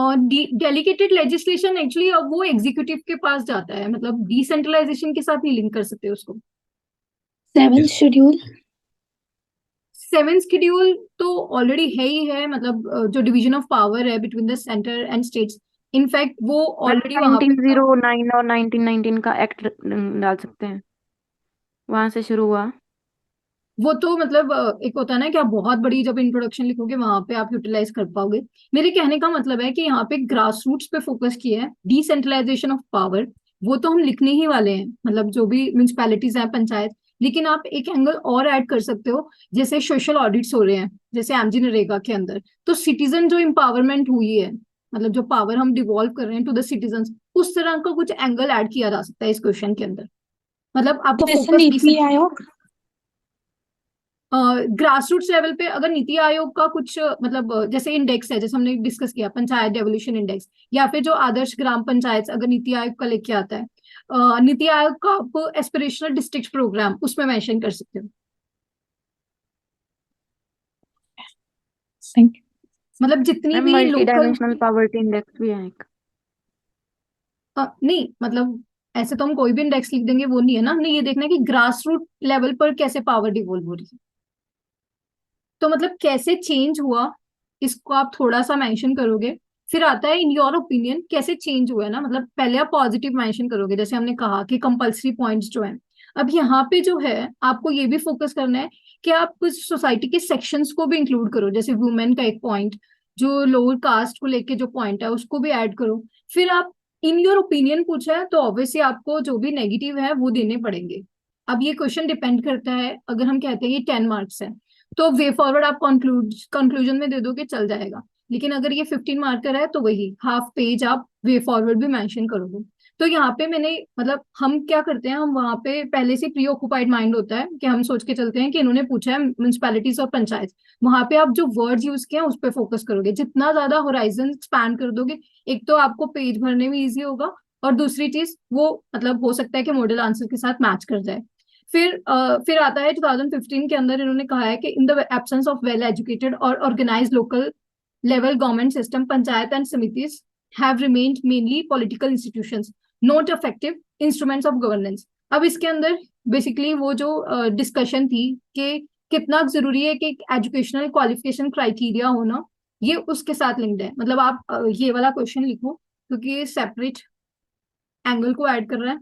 और डेलीगेटेड लेजिस्लेशन एक्चुअली अब वो एग्जीक्यूटिव के पास जाता है, मतलब डिसेंट्रलाइजेशन के साथ नहीं लिंक कर सकते उसको। 7th Yes. Schedule. 7th schedule तो ऑलरेडी है ही है, मतलब जो डिवीजन ऑफ पावर है between the centre and states, in fact वो ऑलरेडी वहां पे था। 1909 और 1919 का एक्ट डाल सकते हैं, वहां से शुरू हुआ। वो तो मतलब एक होता है ना कि आप बहुत बड़ी जब इंट्रोडक्शन लिखोगे वहां पे आप यूटिलाइज कर पाओगे। मेरे कहने का मतलब है कि यहाँ पे ग्रास रूट्स पे फोकस किया है, डिसेंट्रलाइजेशन ऑफ पावर, वो तो हम लिखने ही वाले हैं, मतलब जो भी म्यूनिसपैलिटीज हैं, पंचायत। लेकिन आप एक एंगल और ऐड कर सकते हो, जैसे सोशल ऑडिट्स हो रहे हैं जैसे एमजी नरेगा के अंदर, तो सिटीजन जो एम्पावरमेंट हुई है, मतलब जो पावर हम डिवॉल्व कर रहे हैं टू द सिटीजन, उस तरह का कुछ एंगल ऐड किया जा सकता है इस क्वेश्चन के अंदर। मतलब आपको जैसे focus NITI Aayog. Grass roots level पे अगर नीति आयोग का कुछ मतलब जैसे इंडेक्स है, जैसे हमने डिस्कस किया पंचायत डेवोल्यूशन इंडेक्स, या फिर जो आदर्श ग्राम पंचायत अगर नीति आयोग का लेके आता है, नीति आयोग का आप एस्पिरेशनल डिस्ट्रिक्ट प्रोग्राम उसमें मेंशन कर सकते हो। मतलब जितनी मैम भी multi local, dimensional poverty index भी है एक। नहीं मतलब ऐसे तो हम कोई भी इंडेक्स लिख देंगे, वो नहीं है ना, हमने ये देखना है कि ग्रास रूट लेवल पर कैसे पावर डिवॉल्व हो रही है, तो मतलब कैसे चेंज हुआ, इसको आप थोड़ा सा मेंशन करोगे। फिर आता है इन योर ओपिनियन कैसे चेंज हुआ है ना, मतलब पहले आप पॉजिटिव मेंशन करोगे, जैसे हमने कहा कि कंपल्सरी पॉइंट्स जो है। अब यहाँ पे जो है आपको ये भी फोकस करना है कि आप कुछ सोसाइटी के सेक्शंस को भी इंक्लूड करो, जैसे वुमेन का एक पॉइंट, जो लोअर कास्ट को लेके जो पॉइंट है उसको भी ऐड करो। फिर आप इन योर ओपिनियन पूछा है तो ऑब्वियसली आपको जो भी नेगेटिव है वो देने पड़ेंगे। अब ये क्वेश्चन डिपेंड करता है, अगर हम कहते हैं ये 10 मार्क्स है तो वे फॉरवर्ड आप कंक्लूजन में दे दोगे चल जाएगा। लेकिन अगर ये 15 मार्कर है तो वही हाफ पेज आप वे फॉरवर्ड भी मेंशन करोगे। तो यहाँ पे मैंने मतलब हम क्या करते हैं, हम वहां पे पहले से प्री ऑक्युपाइड माइंड होता है कि हम सोच के चलते हैं कि इन्होंने पूछा है म्यूनिसपैलिटीज और पंचायत, वहां पे आप जो वर्ड्स यूज किए हैं उस पर फोकस करोगे। जितना ज्यादा होराइजन स्पैन कर दोगे, एक तो आपको पेज भरने में इजी होगा, और दूसरी चीज वो मतलब हो सकता है कि मॉडल आंसर के साथ मैच कर जाए। फिर आता है 2015 के अंदर इन्होंने कहा है कि in the absence of well educated और organized local level government system, panchayat and samitis have remained mainly political institutions, not effective instruments of governance. अब इसके अंदर बेसिकली वो जो डिस्कशन थी कि कितना जरूरी है कि एजुकेशनल क्वालिफिकेशन क्राइटेरिया होना, ये उसके साथ लिंक्ड है। मतलब आप ये वाला क्वेश्चन लिखो क्योंकि ये सेपरेट एंगल को ऐड कर रहा है,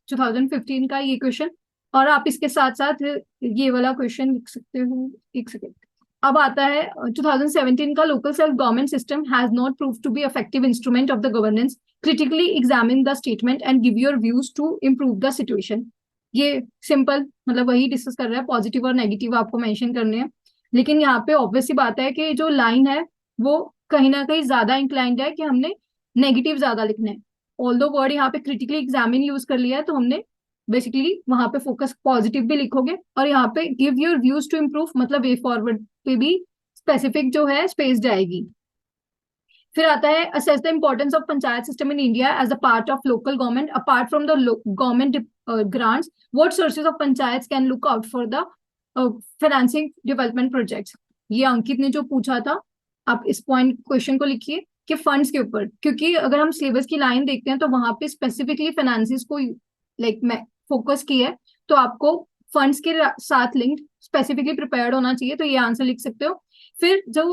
2015 का ये क्वेश्चन। और आप इसके साथ साथ ये वाला क्वेश्चन लिख सकते हो। एक सेकेंड। अब आता है 2017 का, local self government system has not prove to be effective instrument of the governance, critically examine the statement and give your views to improve the situation. ये सिंपल मतलब वही डिस्कस कर रहा है, पॉजिटिव और नेगेटिव आपको मेंशन करने हैं। लेकिन यहाँ पे ऑब्वियस सी बात है कि जो लाइन है वो कहीं ना कहीं ज्यादा इंक्लाइंड है कि हमने नेगेटिव ज्यादा लिखना है। ऑल्दो वर्ड यहाँ पे क्रिटिकली एग्जामिन यूज कर लिया है, तो हमने बेसिकली वहां पे फोकस पॉजिटिव भी लिखोगे, और यहाँ पे give your views to improve मतलब वे फॉरवर्ड पे भी स्पेसिफिक जो है स्पेस जाएगी। फिर आता है assess the importance of panchayat system in India as a part of local government apart from the government grants, what sources of panchayat can look out for the financing development projects. ये अंकित ने जो पूछा था, आप इस पॉइंट क्वेश्चन को लिखिए कि फंड्स के ऊपर, क्योंकि अगर हम सिलेबस की लाइन देखते हैं तो वहां पे स्पेसिफिकली फाइनेंसिस को लाइक मैं फोकस किया है, तो आपको फंड्स के साथ लिंक्ड स्पेसिफिकली प्रिपेयर्ड होना चाहिए, तो ये आंसर लिख सकते हो। फिर जो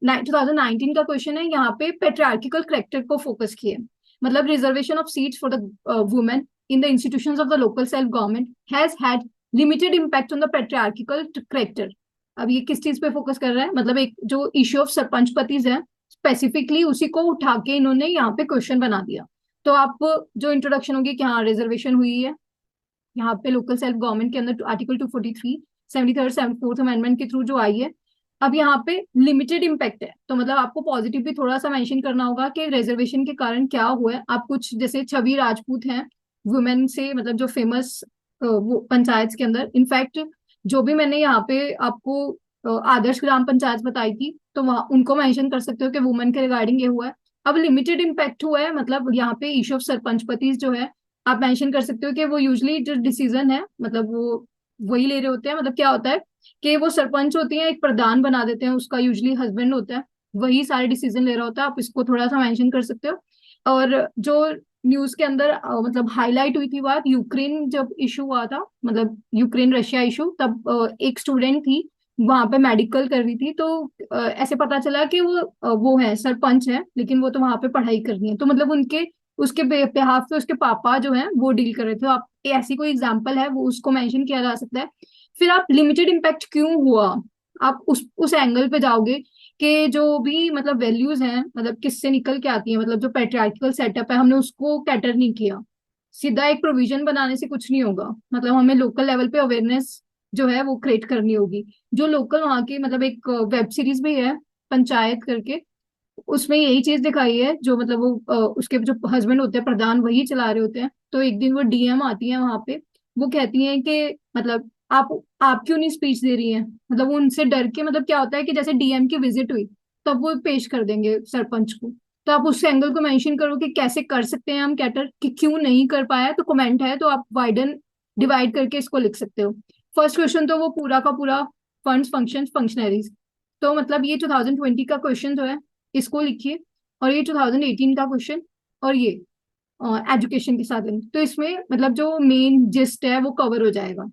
2019 का क्वेश्चन है, यहाँ पे पेट्रियार्किकल करेक्टर को फोकस किया है, मतलब reservation of seats for the women in the institutions of the local self government has had limited impact on the patriarchal character. अब ये किस चीज पे फोकस कर रहा है, मतलब एक जो इश्यू ऑफ सरपंच पतिज है स्पेसिफिकली उसी को उठा के इन्होंने यहाँ पे क्वेश्चन बना दिया। तो आप जो इंट्रोडक्शन होगी कि हाँ रिजर्वेशन हुई है यहाँ पे लोकल सेल्फ गवर्नमेंट के अंदर, आर्टिकल 243 73rd 74th अमेंडमेंट के थ्रू जो आई है। अब यहाँ पे लिमिटेड इम्पैक्ट है, तो मतलब आपको पॉजिटिव भी थोड़ा सा मेंशन करना होगा कि रिजर्वेशन के कारण क्या हुआ है। आप कुछ जैसे छवि राजपूत हैं वुमेन से, मतलब जो फेमस वो पंचायत के अंदर, इनफैक्ट जो भी मैंने यहाँ पे आपको आदर्श ग्राम पंचायत बताई थी, तो वहाँ उनको मेंशन कर सकते हो कि वुमेन के रिगार्डिंग ये हुआ है। अब लिमिटेड इम्पैक्ट हुआ है, मतलब यहाँ पे इशू ऑफ सरपंच पति जो है आप मेंशन कर सकते हो कि वो यूजली जो डिसीजन है मतलब वो वही ले रहे होते हैं। मतलब क्या होता है कि वो सरपंच होती है, एक प्रधान बना देते हैं, उसका यूजली हस्बैंड होता है, वही सारे डिसीजन ले रहा होता है। आप इसको थोड़ा सा मेंशन कर सकते हो। और जो न्यूज के अंदर मतलब हाईलाइट हुई थी बात, यूक्रेन जब इशू हुआ था, मतलब यूक्रेन रशिया इशू, तब एक स्टूडेंट थी वहां पे मेडिकल कर रही थी, तो ऐसे पता चला कि वो है सरपंच है, लेकिन वो तो वहां पे पढ़ाई कर रही है, तो मतलब उनके उसके बेहाफ पे उसके पापा जो है वो डील कर रहे थे। तो आप ऐसी कोई एग्जांपल है वो उसको मेंशन किया जा सकता है। फिर आप लिमिटेड इम्पैक्ट क्यों हुआ, आप उस एंगल पे जाओगे कि जो भी मतलब वैल्यूज हैं मतलब किससे निकल के आती है, मतलब जो पैट्रियार्कल सेटअप है हमने उसको कैटर नहीं किया। सीधा एक प्रोविजन बनाने से कुछ नहीं होगा, मतलब हमें लोकल लेवल पे अवेयरनेस जो है वो क्रिएट करनी होगी। जो लोकल वहाँ की मतलब एक वेब सीरीज भी है पंचायत करके, उसमें यही चीज दिखाई है, जो मतलब वो उसके जो हस्बैंड होते हैं प्रधान वही चला रहे होते हैं। तो एक दिन वो डीएम आती है वहां पे, वो कहती हैं कि मतलब आप क्यों नहीं स्पीच दे रही हैं, मतलब वो उनसे डर के, मतलब क्या होता है कि जैसे डीएम की विजिट हुई तब वो पेश कर देंगे सरपंच को। तो आप उस एंगल को मेंशन करो कि कैसे कर सकते हैं हम कैटर, कि क्यों नहीं कर पाया, तो कमेंट है तो आप वाइडन डिवाइड करके इसको लिख सकते हो। फर्स्ट क्वेश्चन तो वो पूरा का पूरा फंड्स फंक्शन फंक्शनरीज, तो मतलब ये 2020 का क्वेश्चन जो है इसको लिखिए, और ये 2018 का क्वेश्चन, और ये एजुकेशन के साथ link। तो इसमें मतलब जो मेन जिस्ट है वो कवर हो जाएगा।